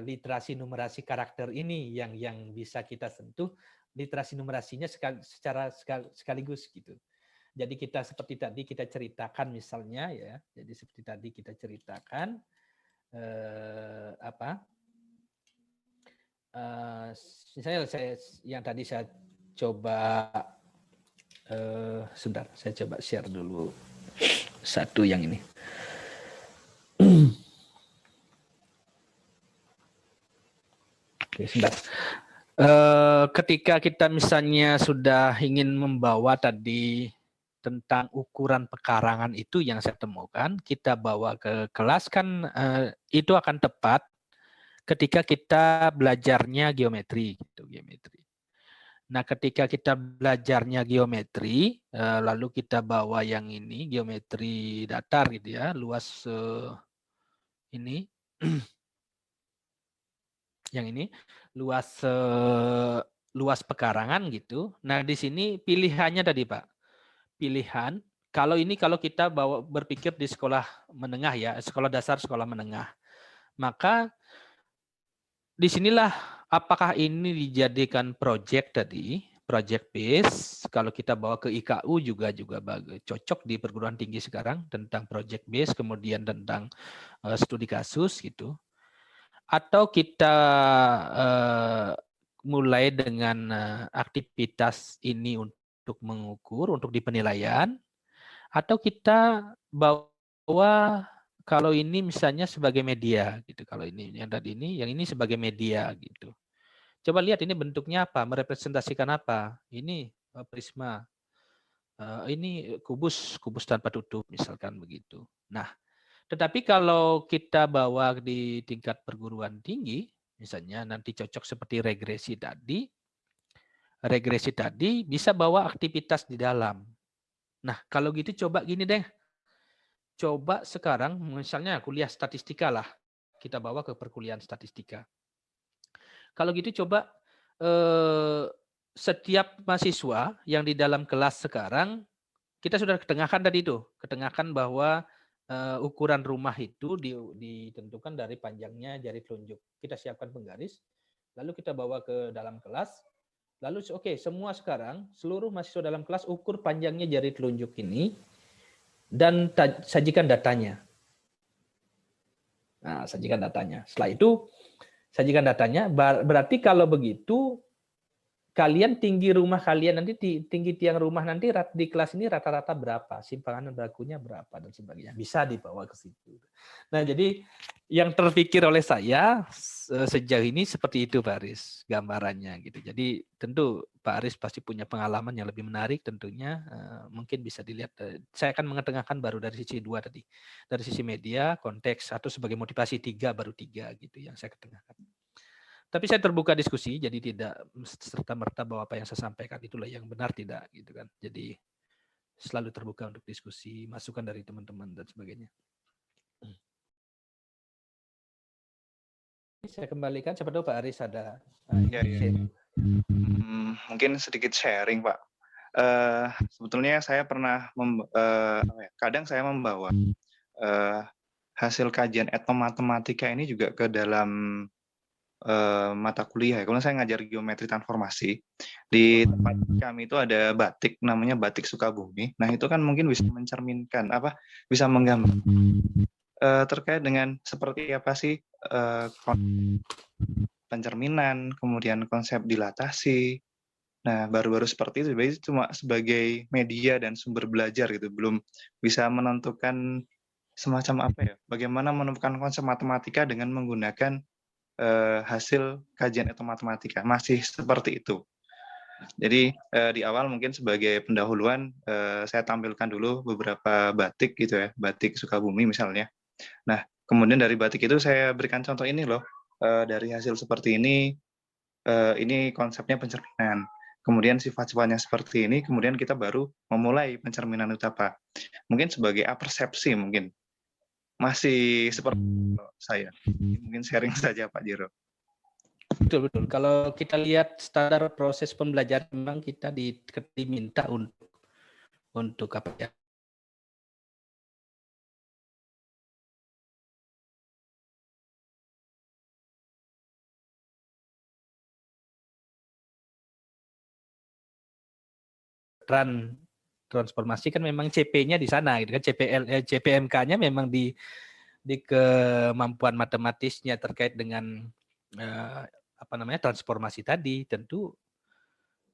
S3: literasi numerasi karakter ini yang bisa kita sentuh literasi numerasinya secara sekaligus gitu. Jadi kita seperti tadi kita ceritakan misalnya ya. Jadi seperti tadi kita ceritakan misalnya saya yang tadi saya coba sebentar, saya coba share dulu satu yang ini. Oke, sebentar. Ketika kita misalnya sudah ingin membawa tadi tentang ukuran pekarangan itu yang saya temukan, kita bawa ke kelas kan itu akan tepat ketika kita belajarnya geometri gitu, geometri. Nah, ketika kita belajarnya geometri, lalu kita bawa yang ini geometri datar gitu ya, luas ini yang ini luas pekarangan gitu. Nah, di sini pilihannya tadi Pak. Pilihan kalau kita berpikir di sekolah menengah ya, sekolah dasar, sekolah menengah. Maka disinilah apakah ini dijadikan project tadi, project base. Kalau kita bawa ke IKU juga cocok di perguruan tinggi sekarang tentang project base, kemudian tentang studi kasus gitu. Atau kita mulai dengan aktivitas ini untuk mengukur, untuk di penilaian, atau kita bawa kalau ini misalnya sebagai media gitu. Kalau ini yang tadi ini, yang ini sebagai media gitu. Coba lihat ini bentuknya apa, merepresentasikan apa. Ini prisma, ini kubus tanpa tutup misalkan begitu. Nah, tetapi kalau kita bawa di tingkat perguruan tinggi, misalnya nanti cocok seperti regresi tadi bisa bawa aktivitas di dalam. Nah, kalau gitu coba gini deh. Coba sekarang misalnya kuliah statistika lah. Kita bawa ke perkuliahan statistika. Kalau gitu coba setiap mahasiswa yang di dalam kelas sekarang, kita sudah ketengahkan tadi itu. Ketengahkan bahwa ukuran rumah itu ditentukan dari panjangnya jari telunjuk. Kita siapkan penggaris, lalu kita bawa ke dalam kelas. Lalu semua sekarang, seluruh mahasiswa dalam kelas ukur panjangnya jari telunjuk ini dan sajikan datanya. Nah, sajikan datanya. Setelah itu, sajikan datanya, berarti kalau begitu, kalian tinggi rumah kalian nanti, tinggi tiang rumah nanti di kelas ini rata-rata berapa, simpangan bakunya berapa, dan sebagainya. Bisa dibawa ke situ. Nah, jadi yang terpikir oleh saya sejauh ini seperti itu Pak Aris, gambarannya gitu. Jadi tentu Pak Aris pasti punya pengalaman yang lebih menarik tentunya, mungkin bisa dilihat. Saya akan mengetengahkan baru dari sisi 2 tadi. Dari sisi media, konteks, atau sebagai motivasi 3 baru 3 gitu yang saya ketengahkan. Tapi saya terbuka diskusi, jadi tidak serta-merta bahwa apa yang saya sampaikan itulah yang benar, tidak gitu kan. Jadi selalu terbuka untuk diskusi, masukan dari teman-teman dan sebagainya. Saya kembalikan, siapa tahu Pak Aris ada.
S4: Mungkin sedikit sharing Pak. Sebetulnya saya pernah kadang saya membawa hasil kajian etnomatematika ini juga ke dalam mata kuliah. Kalau saya ngajar geometri transformasi di tempat kami itu ada batik namanya batik Sukabumi. Nah itu kan mungkin bisa mencerminkan bisa menggambarkan terkait dengan seperti apa sih pencerminan, kemudian konsep dilatasi. Nah, baru-baru seperti itu, berarti cuma sebagai media dan sumber belajar gitu, belum bisa menentukan semacam apa ya, bagaimana menemukan konsep matematika dengan menggunakan hasil kajian etnomatematika, masih seperti itu. Jadi di awal mungkin sebagai pendahuluan saya tampilkan dulu beberapa batik gitu ya, batik Sukabumi misalnya. Nah, kemudian dari batik itu saya berikan contoh ini loh, dari hasil seperti ini konsepnya pencerminan. Kemudian sifat-sifatnya seperti ini, kemudian kita baru memulai pencerminan itu apa. Mungkin sebagai persepsi mungkin. Masih seperti itu saya. Mungkin sharing saja Pak Jero.
S3: Betul, betul. Kalau kita lihat standar proses pembelajaran, memang kita diminta untuk apa ya? Transformasi kan memang CP-nya di sana gitu kan, CPMK-nya memang di kemampuan matematisnya terkait dengan apa namanya transformasi tadi. Tentu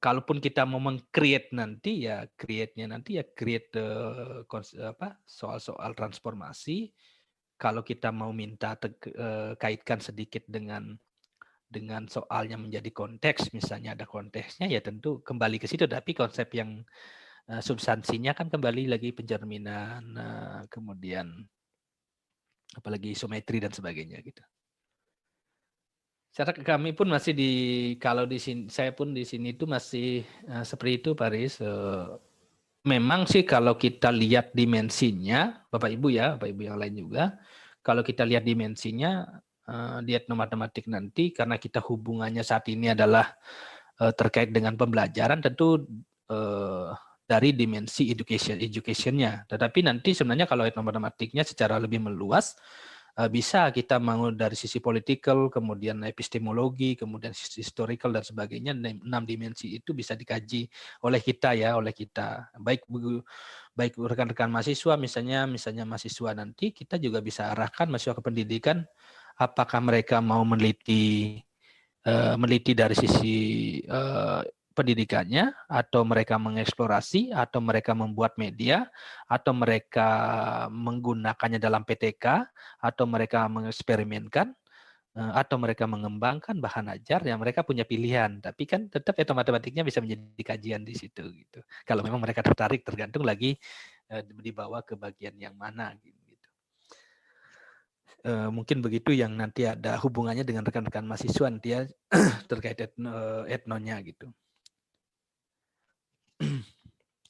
S3: kalaupun kita mau meng-create nanti ya create soal-soal transformasi. Kalau kita mau minta kaitkan sedikit dengan soalnya menjadi konteks, misalnya ada konteksnya, ya tentu kembali ke situ. Tapi konsep yang substansinya kan kembali lagi pencerminan, kemudian apalagi isometri dan sebagainya gitu. Cara kami pun masih kalau di sini, saya pun di sini itu masih seperti itu, Pak Riz. Memang sih kalau kita lihat dimensinya, Bapak Ibu yang lain juga, kalau kita lihat dimensinya di etnomatematik nanti, karena kita hubungannya saat ini adalah terkait dengan pembelajaran, tentu dari dimensi education-nya. Tetapi nanti sebenarnya kalau etnomatematiknya secara lebih meluas, bisa kita mau dari sisi political, kemudian epistemologi, kemudian historical dan sebagainya. 6 dimensi itu bisa dikaji oleh kita baik rekan-rekan mahasiswa, misalnya mahasiswa nanti kita juga bisa arahkan mahasiswa ke pendidikan, apakah mereka mau meneliti dari sisi pendidikannya, atau mereka mengeksplorasi, atau mereka membuat media, atau mereka menggunakannya dalam PTK, atau mereka mengeksperimenkan, atau mereka mengembangkan bahan ajar, yang mereka punya pilihan. Tapi kan tetap matematiknya bisa menjadi kajian di situ gitu. Kalau memang mereka tertarik, tergantung lagi dibawa ke bagian yang mana gitu. Mungkin begitu yang nanti ada hubungannya dengan rekan-rekan mahasiswa nanti ya terkait etnonya gitu.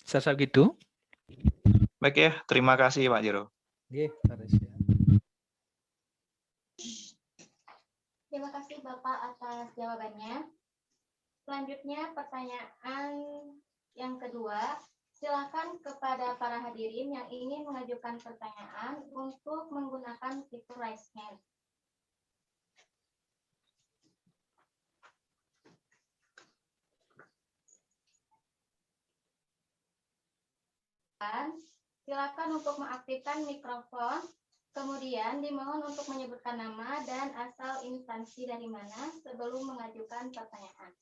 S3: Saya gitu.
S4: Baik ya, terima kasih Pak Jero.
S3: Oke,
S5: Terima kasih Bapak atas jawabannya. Selanjutnya pertanyaan yang kedua. Silakan kepada para hadirin yang ingin mengajukan pertanyaan untuk menggunakan fitur raise hand. Silakan untuk mengaktifkan mikrofon, kemudian dimohon untuk menyebutkan nama dan asal instansi dari mana sebelum mengajukan pertanyaan.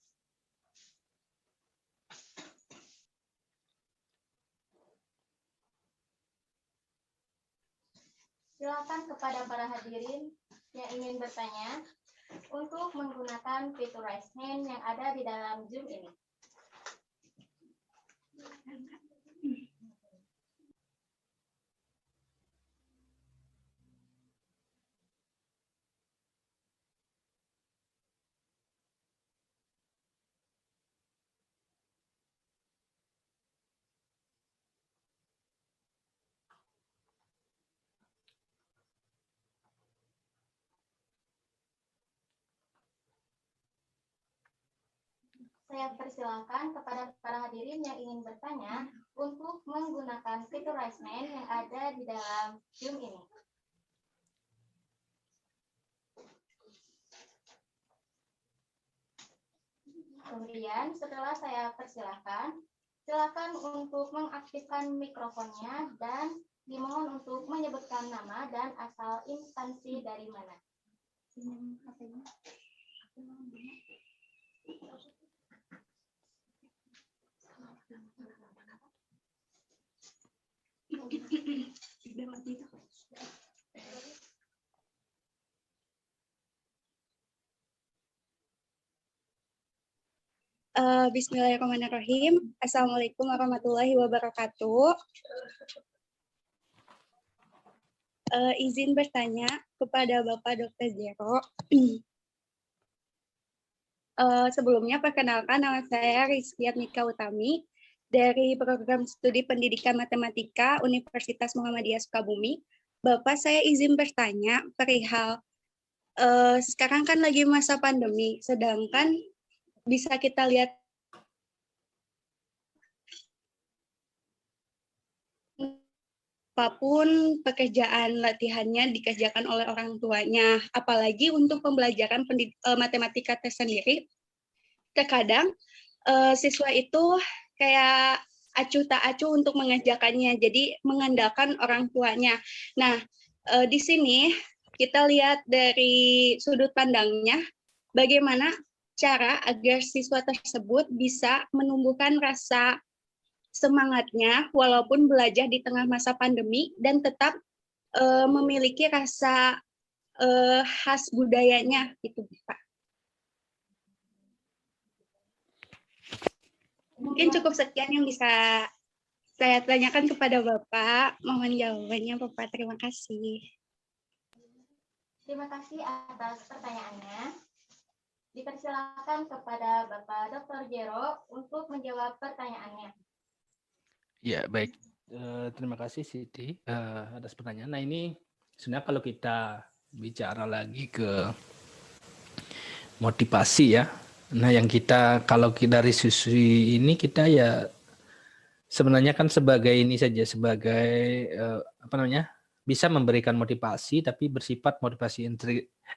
S5: Silakan kepada para hadirin yang ingin bertanya untuk menggunakan fitur raise hand yang ada di dalam Zoom ini. Saya persilakan kepada para hadirin yang ingin bertanya untuk menggunakan fitur raise hand yang ada di dalam Zoom ini. Kemudian setelah saya persilakan, silakan untuk mengaktifkan mikrofonnya dan dimohon untuk menyebutkan nama dan asal instansi dari mana.
S6: Bismillahirrahmanirrahim. Assalamualaikum warahmatullahi wabarakatuh. Izin bertanya kepada Bapak Dr. Jero. Sebelumnya perkenalkan, nama saya Rizky Nika Utami dari Program Studi Pendidikan Matematika Universitas Muhammadiyah Sukabumi. Bapak, saya izin bertanya perihal sekarang kan lagi masa pandemi, sedangkan bisa kita lihat apapun pekerjaan latihannya dikerjakan oleh orang tuanya, apalagi untuk pembelajaran matematika tersendiri, terkadang siswa itu kayak acuh tak acuh untuk mengerjakannya, jadi mengandalkan orang tuanya. Nah, di sini kita lihat dari sudut pandangnya, bagaimana cara agar siswa tersebut bisa menumbuhkan rasa semangatnya walaupun belajar di tengah masa pandemi dan tetap memiliki rasa khas budayanya gitu, Pak. Mungkin cukup sekian yang bisa saya tanyakan kepada Bapak. Mohon jawabannya, Bapak. Terima kasih.
S5: Terima kasih atas pertanyaannya. Dipersilakan kepada Bapak Dr. Jero untuk menjawab pertanyaannya.
S3: Ya, baik. Terima kasih Siti atas pertanyaan. Nah, ini sebenarnya kalau kita bicara lagi ke motivasi ya. Nah, yang kita kalau dari sisi ini kita ya sebenarnya kan sebagai ini saja, sebagai bisa memberikan motivasi tapi bersifat motivasi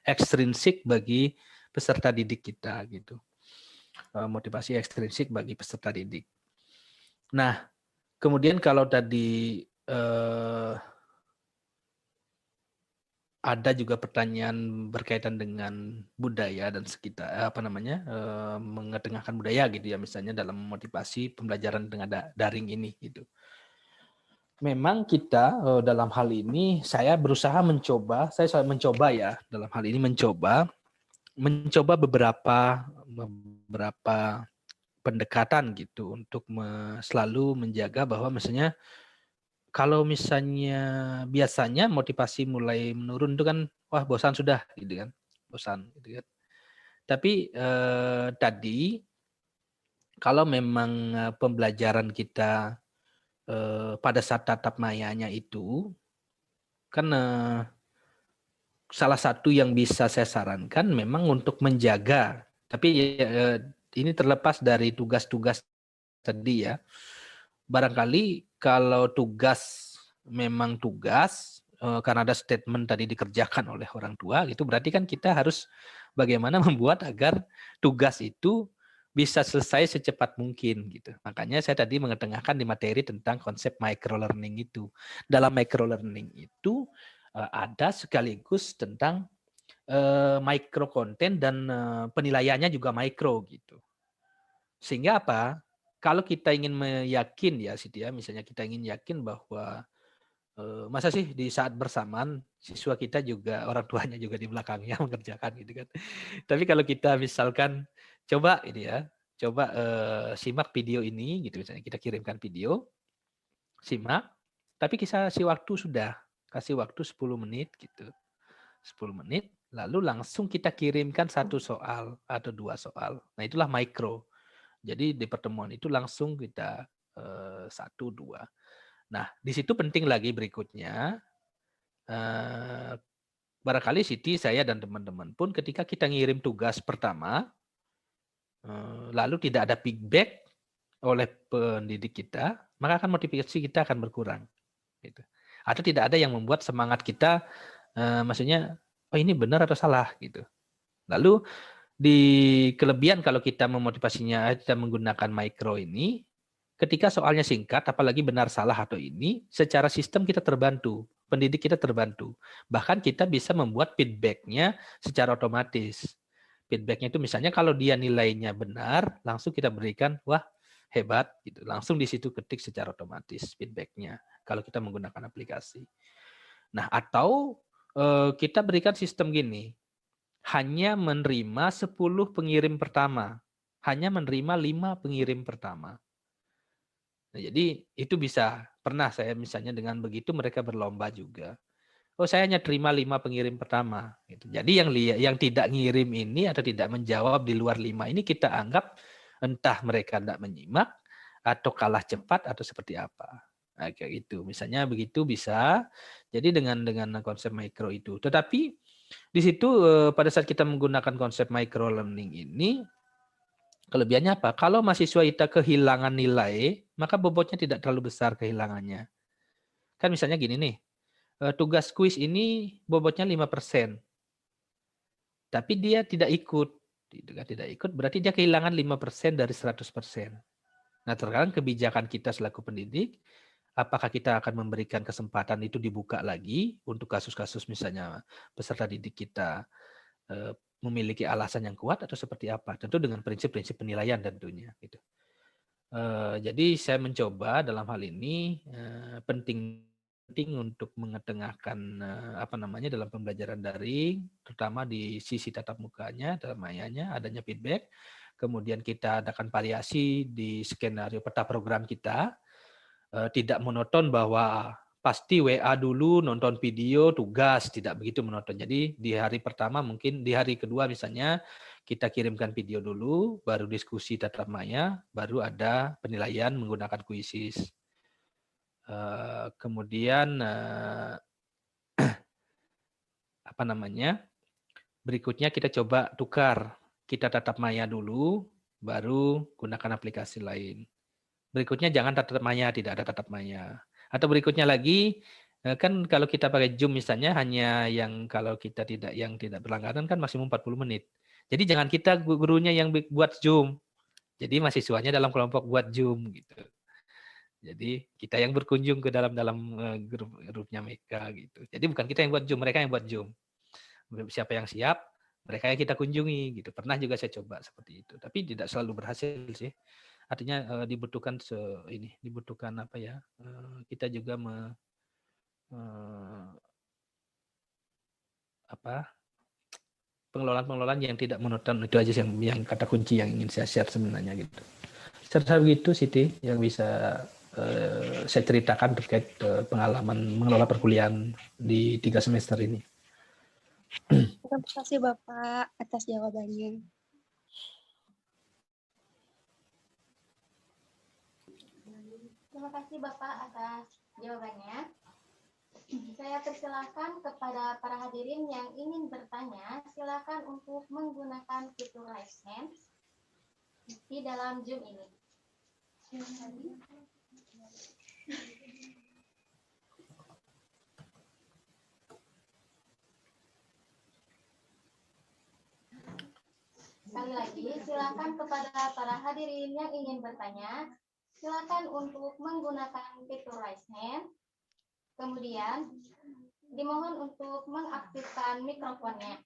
S3: ekstrinsik bagi peserta didik kita gitu. Motivasi ekstrinsik bagi peserta didik. Nah, kemudian kalau tadi ada juga pertanyaan berkaitan dengan budaya dan sekitar mengetengahkan budaya gitu ya, misalnya dalam motivasi pembelajaran dengan daring ini gitu. Memang kita dalam hal ini saya mencoba beberapa pendekatan gitu untuk selalu menjaga bahwa misalnya kalau misalnya biasanya motivasi mulai menurun itu kan wah bosan sudah gitu kan. Bosan gitu kan. Tapi tadi kalau memang pembelajaran kita pada saat tatap mayanya itu kan salah satu yang bisa saya sarankan memang untuk menjaga, tapi ini terlepas dari tugas-tugas tadi ya. Barangkali kalau tugas memang tugas karena ada statement tadi dikerjakan oleh orang tua gitu, berarti kan kita harus bagaimana membuat agar tugas itu bisa selesai secepat mungkin gitu. Makanya saya tadi mengetengahkan di materi tentang konsep micro learning itu. Dalam micro learning itu ada sekaligus tentang micro content dan penilaiannya juga micro gitu. Sehingga apa? Kalau kita ingin meyakin ya Siti ya, misalnya kita ingin yakin bahwa masa sih di saat bersamaan siswa kita juga orang tuanya juga di belakangnya mengerjakan gitu kan. Tapi kalau kita misalkan coba ini ya, simak video ini gitu misalnya, kita kirimkan video, simak, tapi kita kasih waktu 10 menit gitu. 10 menit, lalu langsung kita kirimkan satu soal atau 2 soal. Nah, itulah micro. Jadi di pertemuan itu langsung kita 1, 2. Nah, di situ penting lagi berikutnya, barangkali Siti, saya dan teman-teman pun ketika kita ngirim tugas pertama, lalu tidak ada feedback oleh pendidik kita, maka akan motivasi kita akan berkurang. Gitu. Atau tidak ada yang membuat semangat kita, maksudnya, oh ini benar atau salah gitu. Lalu di kelebihan kalau kita memotivasinya, kita menggunakan micro ini, ketika soalnya singkat, apalagi benar salah atau ini, secara sistem kita terbantu, pendidik kita terbantu. Bahkan kita bisa membuat feedback-nya secara otomatis. Feedback-nya itu misalnya kalau dia nilainya benar, langsung kita berikan, wah hebat, gitu. Langsung di situ ketik secara otomatis feedback-nya kalau kita menggunakan aplikasi. Nah, atau kita berikan sistem gini, hanya menerima 10 pengirim pertama, hanya menerima 5 pengirim pertama. Nah, jadi itu bisa, pernah saya misalnya dengan begitu mereka berlomba juga. Oh, saya hanya terima 5 pengirim pertama. Gitu. Jadi yang tidak ngirim ini atau tidak menjawab di luar 5 ini kita anggap entah mereka tidak menyimak atau kalah cepat atau seperti apa. Nah, kayak gitu. Misalnya begitu bisa. Jadi dengan konsep micro itu. Tetapi di situ pada saat kita menggunakan konsep micro learning ini kelebihannya apa? Kalau mahasiswa kita kehilangan nilai, maka bobotnya tidak terlalu besar kehilangannya. Kan misalnya gini nih. Tugas kuis ini bobotnya 5%. Tapi dia tidak ikut. Tidak ikut berarti dia kehilangan 5% dari 100%. Nah, terkadang kebijakan kita selaku pendidik, apakah kita akan memberikan kesempatan itu dibuka lagi untuk kasus-kasus misalnya peserta didik kita memiliki alasan yang kuat atau seperti apa? Tentu dengan prinsip-prinsip penilaian tentunya. Gitu. Jadi saya mencoba dalam hal ini penting untuk mengetengahkan dalam pembelajaran daring, terutama di sisi tatap mukanya, dalam mayanya, adanya feedback. Kemudian kita adakan variasi di skenario peta program kita, tidak monoton bahwa pasti WA dulu, nonton video, tugas, tidak begitu monoton. Jadi di hari pertama mungkin, di hari kedua misalnya, kita kirimkan video dulu, baru diskusi tatap maya, baru ada penilaian menggunakan kuisis. Kemudian berikutnya kita coba tukar, kita tatap maya dulu, baru gunakan aplikasi lain. Berikutnya jangan tatap maya, tidak ada tatap maya. Atau berikutnya lagi, kan kalau kita pakai Zoom misalnya hanya yang kalau kita tidak berlangganan kan maksimum 40 menit. Jadi jangan kita gurunya yang buat Zoom. Jadi mahasiswanya dalam kelompok buat Zoom gitu. Jadi kita yang berkunjung ke dalam grupnya mereka gitu. Jadi bukan kita yang buat Zoom, mereka yang buat Zoom. Siapa yang siap, mereka yang kita kunjungi gitu. Pernah juga saya coba seperti itu, tapi tidak selalu berhasil sih. Artinya dibutuhkan apa ya? Kita juga pengelolaan yang tidak monoton, itu aja yang kata kunci yang ingin saya share sebenarnya gitu. Secara begitu Siti yang bisa saya ceritakan terkait pengalaman mengelola perkuliahan di 3 semester ini.
S6: Terima kasih Bapak atas jawabannya.
S5: Terima kasih Bapak atas jawabannya. Saya persilahkan kepada para hadirin yang ingin bertanya, silakan untuk menggunakan fitur raise hand di dalam Zoom ini. Sekali lagi, silakan kepada para hadirin yang ingin bertanya, silakan untuk menggunakan fitur raise hand. Kemudian, dimohon untuk mengaktifkan mikrofonnya.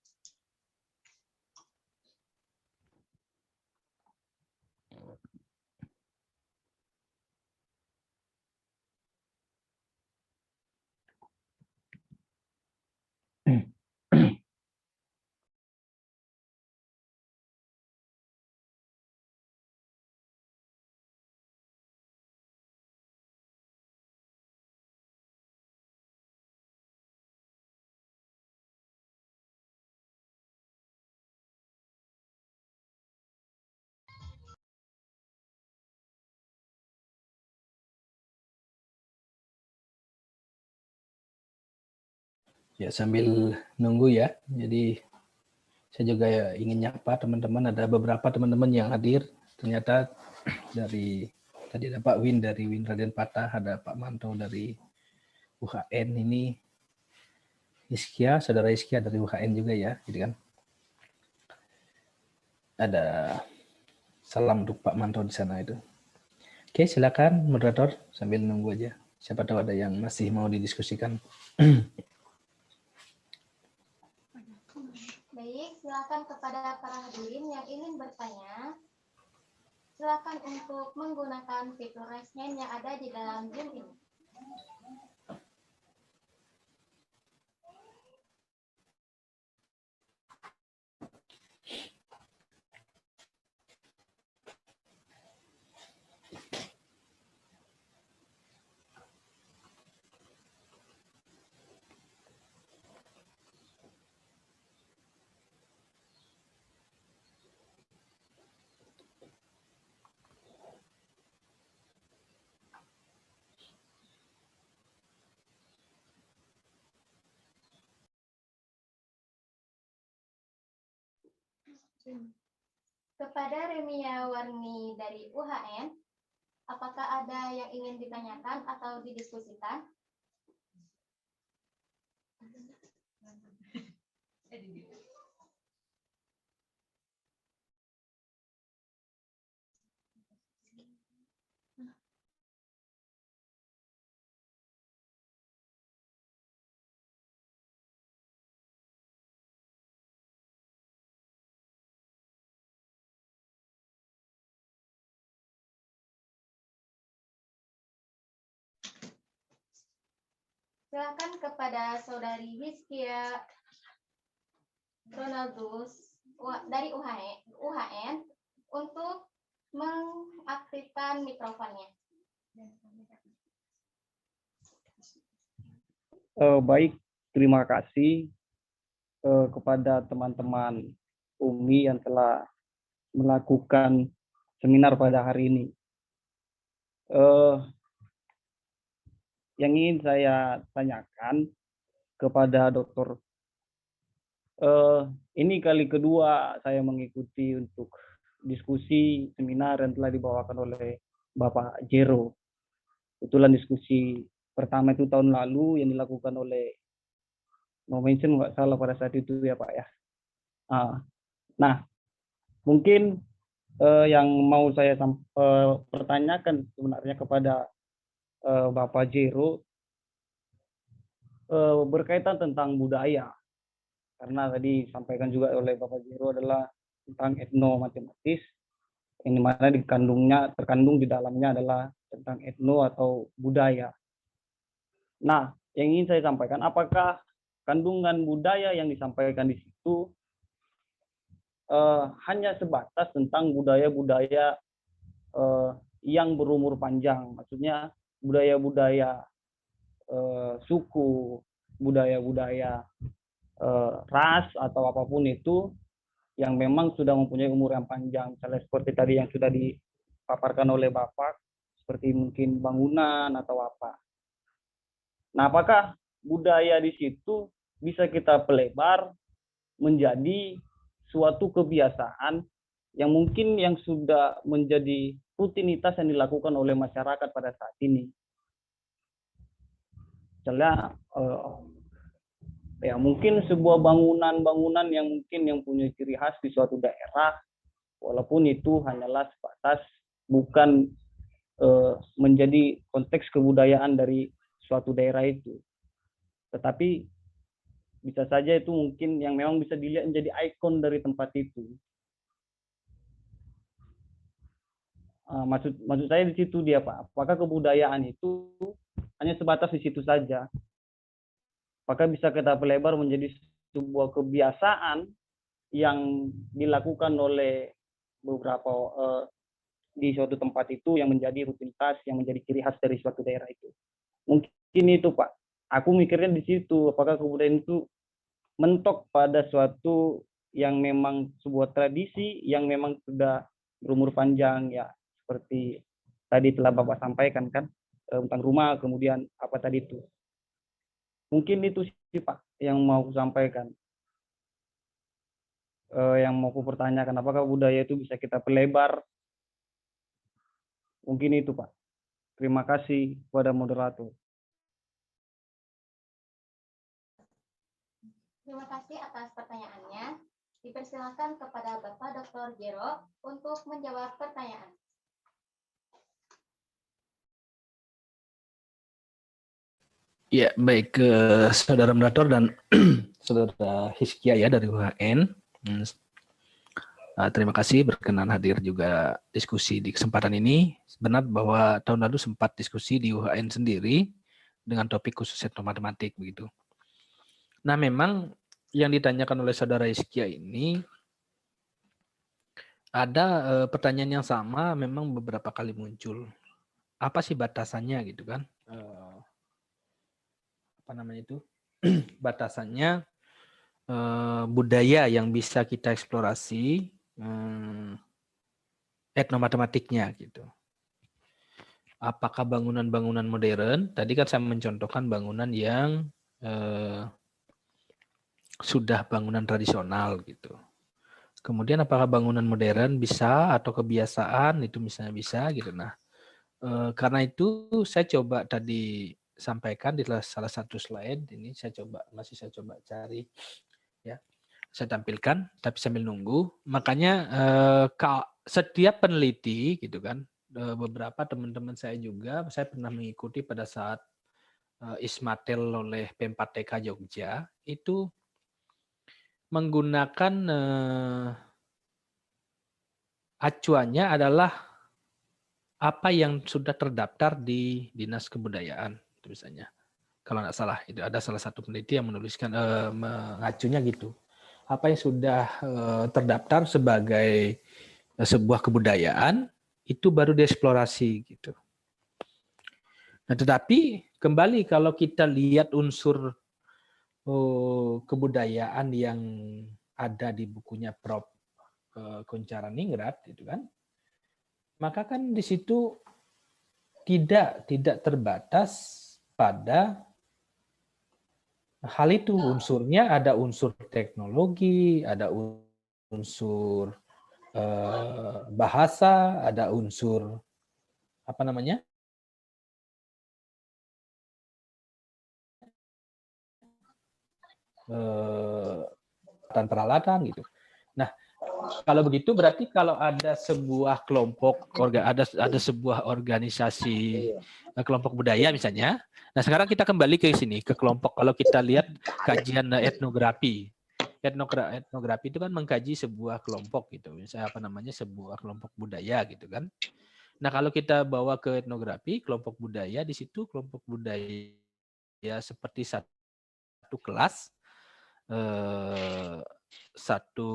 S3: Ya, sambil nunggu ya. Jadi saya juga ingin nyapa teman-teman, ada beberapa teman-teman yang hadir. Ternyata tadi ada Pak Win dari Win Raden Patah, ada Pak Manto dari UHN ini. Iskia, saudara Iskia dari UHN juga ya, gitu kan. Ada salam untuk Pak Manto di sana itu. Oke, silakan moderator sambil nunggu aja. Siapa tahu ada yang masih mau didiskusikan.
S5: Baik, silakan kepada para hadirin yang ingin bertanya, silakan untuk menggunakan fitur raise hand yang ada di dalam Zoom ini. Kepada Remia Warni dari UHN, apakah ada yang ingin ditanyakan atau didiskusikan? Silakan kepada Saudari Hizkia Ronaldus dari UHN untuk mengaktifkan mikrofonnya.
S7: Baik, terima kasih kepada teman-teman UMI yang telah melakukan seminar pada hari ini. Yang ingin saya tanyakan kepada Dr. Ini kali kedua saya mengikuti untuk diskusi seminar yang telah dibawakan oleh Bapak Jero. Kebetulan diskusi pertama itu tahun lalu yang dilakukan oleh no mention nggak salah pada saat itu ya Pak ya. Nah, mungkin yang mau saya pertanyakan sebenarnya kepada Bapak Jero berkaitan tentang budaya, karena tadi disampaikan juga oleh Bapak Jero adalah tentang etnomatematis, yang dimana terkandung di dalamnya adalah tentang etno atau budaya. Nah, yang ingin saya sampaikan, apakah kandungan budaya yang disampaikan di situ hanya sebatas tentang budaya-budaya yang berumur panjang, maksudnya budaya-budaya suku, budaya-budaya ras atau apapun itu yang memang sudah mempunyai umur yang panjang, misalnya seperti tadi yang sudah dipaparkan oleh Bapak, seperti mungkin bangunan atau apa. Nah, apakah budaya di situ bisa kita pelebar menjadi suatu kebiasaan yang mungkin yang sudah menjadi rutinitas yang dilakukan oleh masyarakat pada saat ini? Misalnya ya mungkin sebuah bangunan-bangunan yang mungkin yang punya ciri khas di suatu daerah, walaupun itu hanyalah sebatas bukan menjadi konteks kebudayaan dari suatu daerah itu, tetapi bisa saja itu mungkin yang memang bisa dilihat menjadi ikon dari tempat itu. Maksud saya di situ dia Pak, apakah kebudayaan itu hanya sebatas di situ saja? Apakah bisa kita pelebar menjadi sebuah kebiasaan yang dilakukan oleh beberapa di suatu tempat itu yang menjadi rutinitas, yang menjadi ciri khas dari suatu daerah itu? Mungkin itu Pak. Aku mikirnya di situ, apakah kebudayaan itu mentok pada suatu yang memang sebuah tradisi yang memang sudah berumur panjang, ya seperti tadi telah Bapak sampaikan kan, tentang rumah, kemudian apa tadi itu. Mungkin itu sih Pak yang mau aku sampaikan. Yang mau aku pertanyakan, apakah budaya itu bisa kita pelebar? Mungkin itu Pak. Terima kasih kepada moderator.
S5: Terima kasih atas pertanyaannya. Dipersilakan kepada Bapak Dr. Jero untuk menjawab pertanyaan.
S3: Ya, baik ke saudara moderator dan saudara Hizkia ya dari UHN. Terima kasih berkenan hadir juga diskusi di kesempatan ini. Benar bahwa tahun lalu sempat diskusi di UHN sendiri dengan topik khusus etnomatematik begitu. Nah, memang yang ditanyakan oleh saudara Hizkia ini ada pertanyaan yang sama memang beberapa kali muncul. Apa sih batasannya gitu kan? Apa namanya itu? Batasannya budaya yang bisa kita eksplorasi etnomatematiknya gitu. Apakah bangunan-bangunan modern? Tadi kan saya mencontohkan bangunan yang sudah bangunan tradisional gitu. Kemudian apakah bangunan modern bisa atau kebiasaan itu misalnya bisa gitu. Nah, karena itu saya coba tadi sampaikan di salah satu slide ini saya coba cari ya. Saya tampilkan tapi sambil nunggu. Makanya setiap peneliti gitu kan, beberapa teman-teman saya juga saya pernah mengikuti pada saat Ismatel oleh P4TK Jogja itu menggunakan acuannya adalah apa yang sudah terdaftar di Dinas Kebudayaan itu misalnya. Kalau nggak salah itu ada salah satu peneliti yang menuliskan mengacunya gitu. Apa yang sudah terdaftar sebagai sebuah kebudayaan itu baru dieksplorasi gitu. Nah, tetapi kembali kalau kita lihat unsur kebudayaan yang ada di bukunya Prof. Kuncharaningrat itu kan, maka kan di situ tidak terbatas pada hal itu. Unsurnya ada unsur teknologi, ada unsur bahasa, ada unsur apa namanya peralatan gitu. Nah, kalau begitu berarti kalau ada sebuah kelompok ada sebuah organisasi kelompok budaya misalnya. Nah, sekarang kita kembali ke sini ke kelompok. Kalau kita lihat kajian etnografi. Etnografi itu kan mengkaji sebuah kelompok gitu. Misalnya apa namanya sebuah kelompok budaya gitu kan. Nah, kalau kita bawa ke etnografi, kelompok budaya di situ kelompok budaya seperti satu kelas satu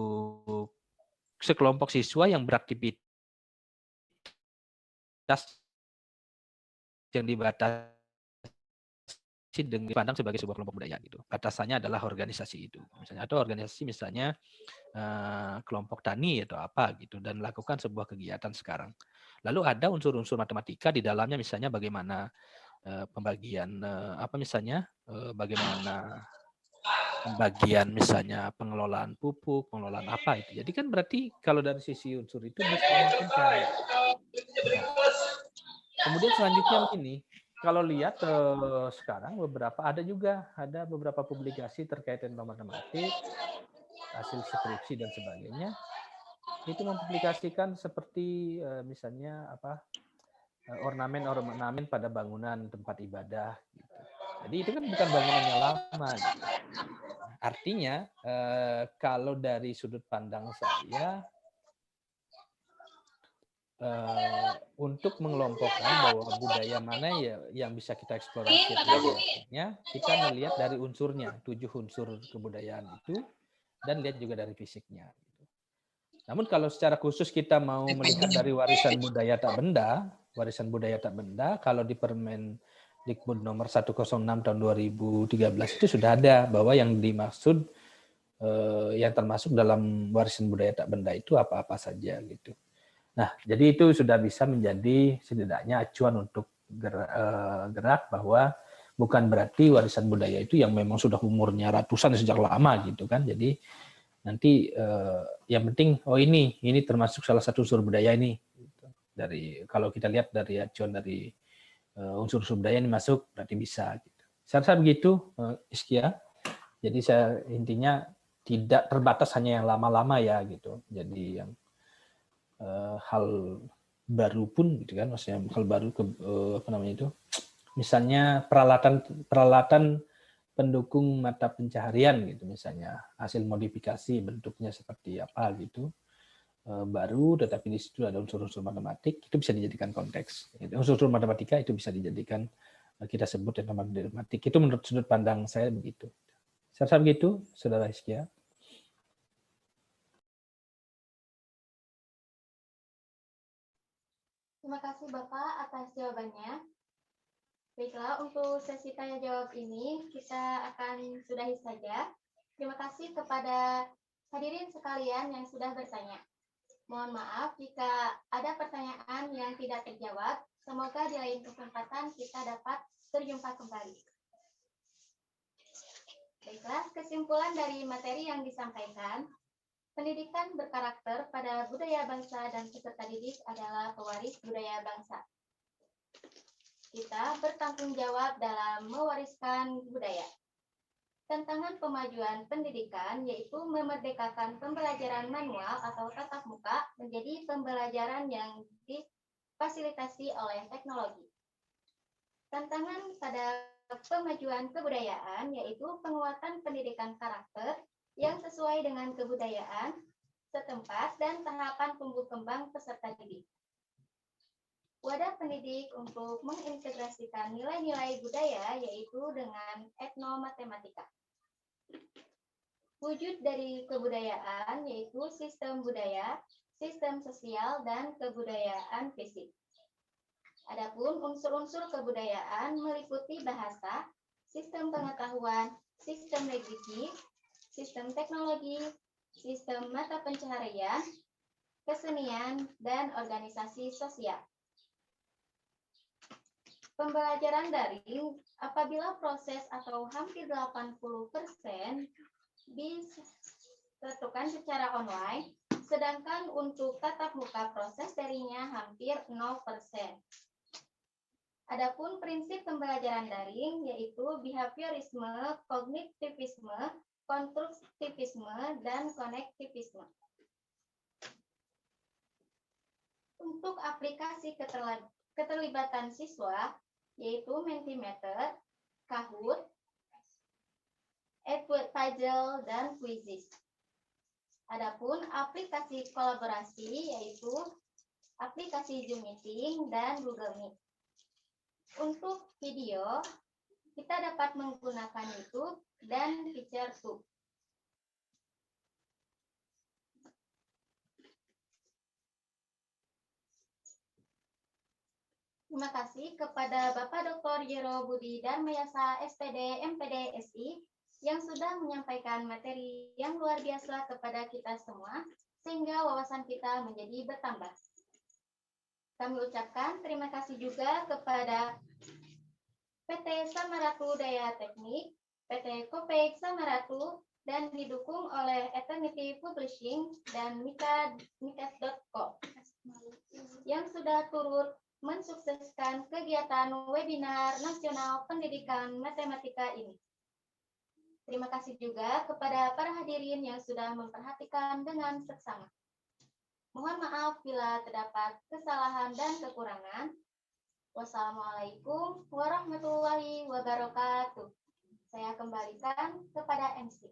S3: sekelompok siswa yang beraktivitas yang dibatasi dengan dipandang sebagai sebuah kelompok budaya gitu. Batasannya adalah organisasi itu, misalnya atau organisasi misalnya kelompok tani atau apa gitu dan lakukan sebuah kegiatan sekarang. Lalu ada unsur-unsur matematika di dalamnya misalnya bagaimana pembagian apa misalnya bagaimana pembagian misalnya pengelolaan pupuk, pengelolaan apa itu. Jadi kan berarti kalau dari sisi unsur itu bisa memungkinkan. Nah, kemudian selanjutnya begini, kalau lihat sekarang ada beberapa publikasi terkait dengan matematik, hasil skripsi dan sebagainya. Itu mempublikasikan seperti misalnya apa ornamen pada bangunan tempat ibadah gitu. Jadi itu kan bukan bangunan yang lama gitu. Artinya kalau dari sudut pandang saya untuk mengelompokkan bahwa budaya mana ya yang bisa kita eksplorasi etnografinya, kita melihat dari unsurnya, 7 unsur kebudayaan itu, dan lihat juga dari fisiknya. Namun kalau secara khusus kita mau melihat dari warisan budaya tak benda, kalau di Permendikbud nomor 106 tahun 2013 itu sudah ada bahwa yang dimaksud yang termasuk dalam warisan budaya tak benda itu apa-apa saja gitu. Nah, jadi itu sudah bisa menjadi setidaknya acuan untuk gerak bahwa bukan berarti warisan budaya itu yang memang sudah umurnya ratusan sejak lama gitu kan. Jadi nanti yang penting ini termasuk salah satu unsur budaya ini. Dari kalau kita lihat dari acuan dari unsur-unsur budaya ini masuk berarti bisa gitu. Saya rasa begitu Iskia. Jadi saya intinya tidak terbatas hanya yang lama-lama ya gitu. Jadi yang hal baru pun gitu kan, maksudnya hal baru apa namanya itu, misalnya peralatan pendukung mata pencaharian gitu, misalnya hasil modifikasi bentuknya seperti apa gitu, baru tetapi di situ ada unsur-unsur matematik, itu bisa dijadikan konteks. Unsur-unsur matematika itu bisa dijadikan kita sebut matematik. Itu menurut sudut pandang saya begitu. Saya rasa begitu, Saudara Hiskia.
S5: Terima kasih Bapak atas jawabannya. Baiklah, untuk sesi tanya jawab ini kita akan sudahi saja. Terima kasih kepada hadirin sekalian yang sudah bertanya. Mohon maaf jika ada pertanyaan yang tidak terjawab. Semoga di lain kesempatan kita dapat berjumpa kembali. Baiklah, kesimpulan dari materi yang disampaikan. Pendidikan berkarakter pada budaya bangsa dan peserta didik adalah pewaris budaya bangsa. Kita bertanggung jawab dalam mewariskan budaya. Tantangan pemajuan pendidikan yaitu memerdekakan pembelajaran manual atau tatap muka menjadi pembelajaran yang difasilitasi oleh teknologi. Tantangan pada pemajuan kebudayaan yaitu penguatan pendidikan karakter yang sesuai dengan kebudayaan setempat dan tahapan tumbuh kembang peserta didik. Wadah pendidik untuk mengintegrasikan nilai-nilai budaya yaitu dengan etnomatematika. Wujud dari kebudayaan yaitu sistem budaya, sistem sosial, dan kebudayaan fisik. Adapun unsur-unsur kebudayaan meliputi bahasa, sistem pengetahuan, sistem negeri, sistem teknologi, sistem mata pencaharian, kesenian, dan organisasi sosial. Pembelajaran daring apabila proses atau hampir 80% dilakukan secara online, sedangkan untuk tatap muka proses daringnya hampir 0%. Adapun prinsip pembelajaran daring yaitu behaviorisme, kognitivisme, konstruktivisme, dan konektivisme. Untuk aplikasi keterlibatan siswa yaitu Mentimeter, Kahoot, Edward Puzzle, dan Quizzes. Adapun aplikasi kolaborasi yaitu aplikasi Zoom Meeting dan Google Meet. Untuk video, kita dapat menggunakan YouTube dan PictureTube. Terima kasih kepada Bapak Dr. Jero Budi Darmayasa, SPD, MPD, SI, yang sudah menyampaikan materi yang luar biasa kepada kita semua, sehingga wawasan kita menjadi bertambah. Kami ucapkan terima kasih juga kepada PT Samaratu Daya Teknik, PT Kopek Samaratu, dan didukung oleh Eternity Publishing dan Mikas.co yang sudah turut mensukseskan kegiatan webinar nasional pendidikan matematika ini. Terima kasih juga kepada para hadirin yang sudah memperhatikan dengan seksama. Mohon maaf bila terdapat kesalahan dan kekurangan. Wassalamualaikum warahmatullahi wabarakatuh. Saya kembalikan kepada MC.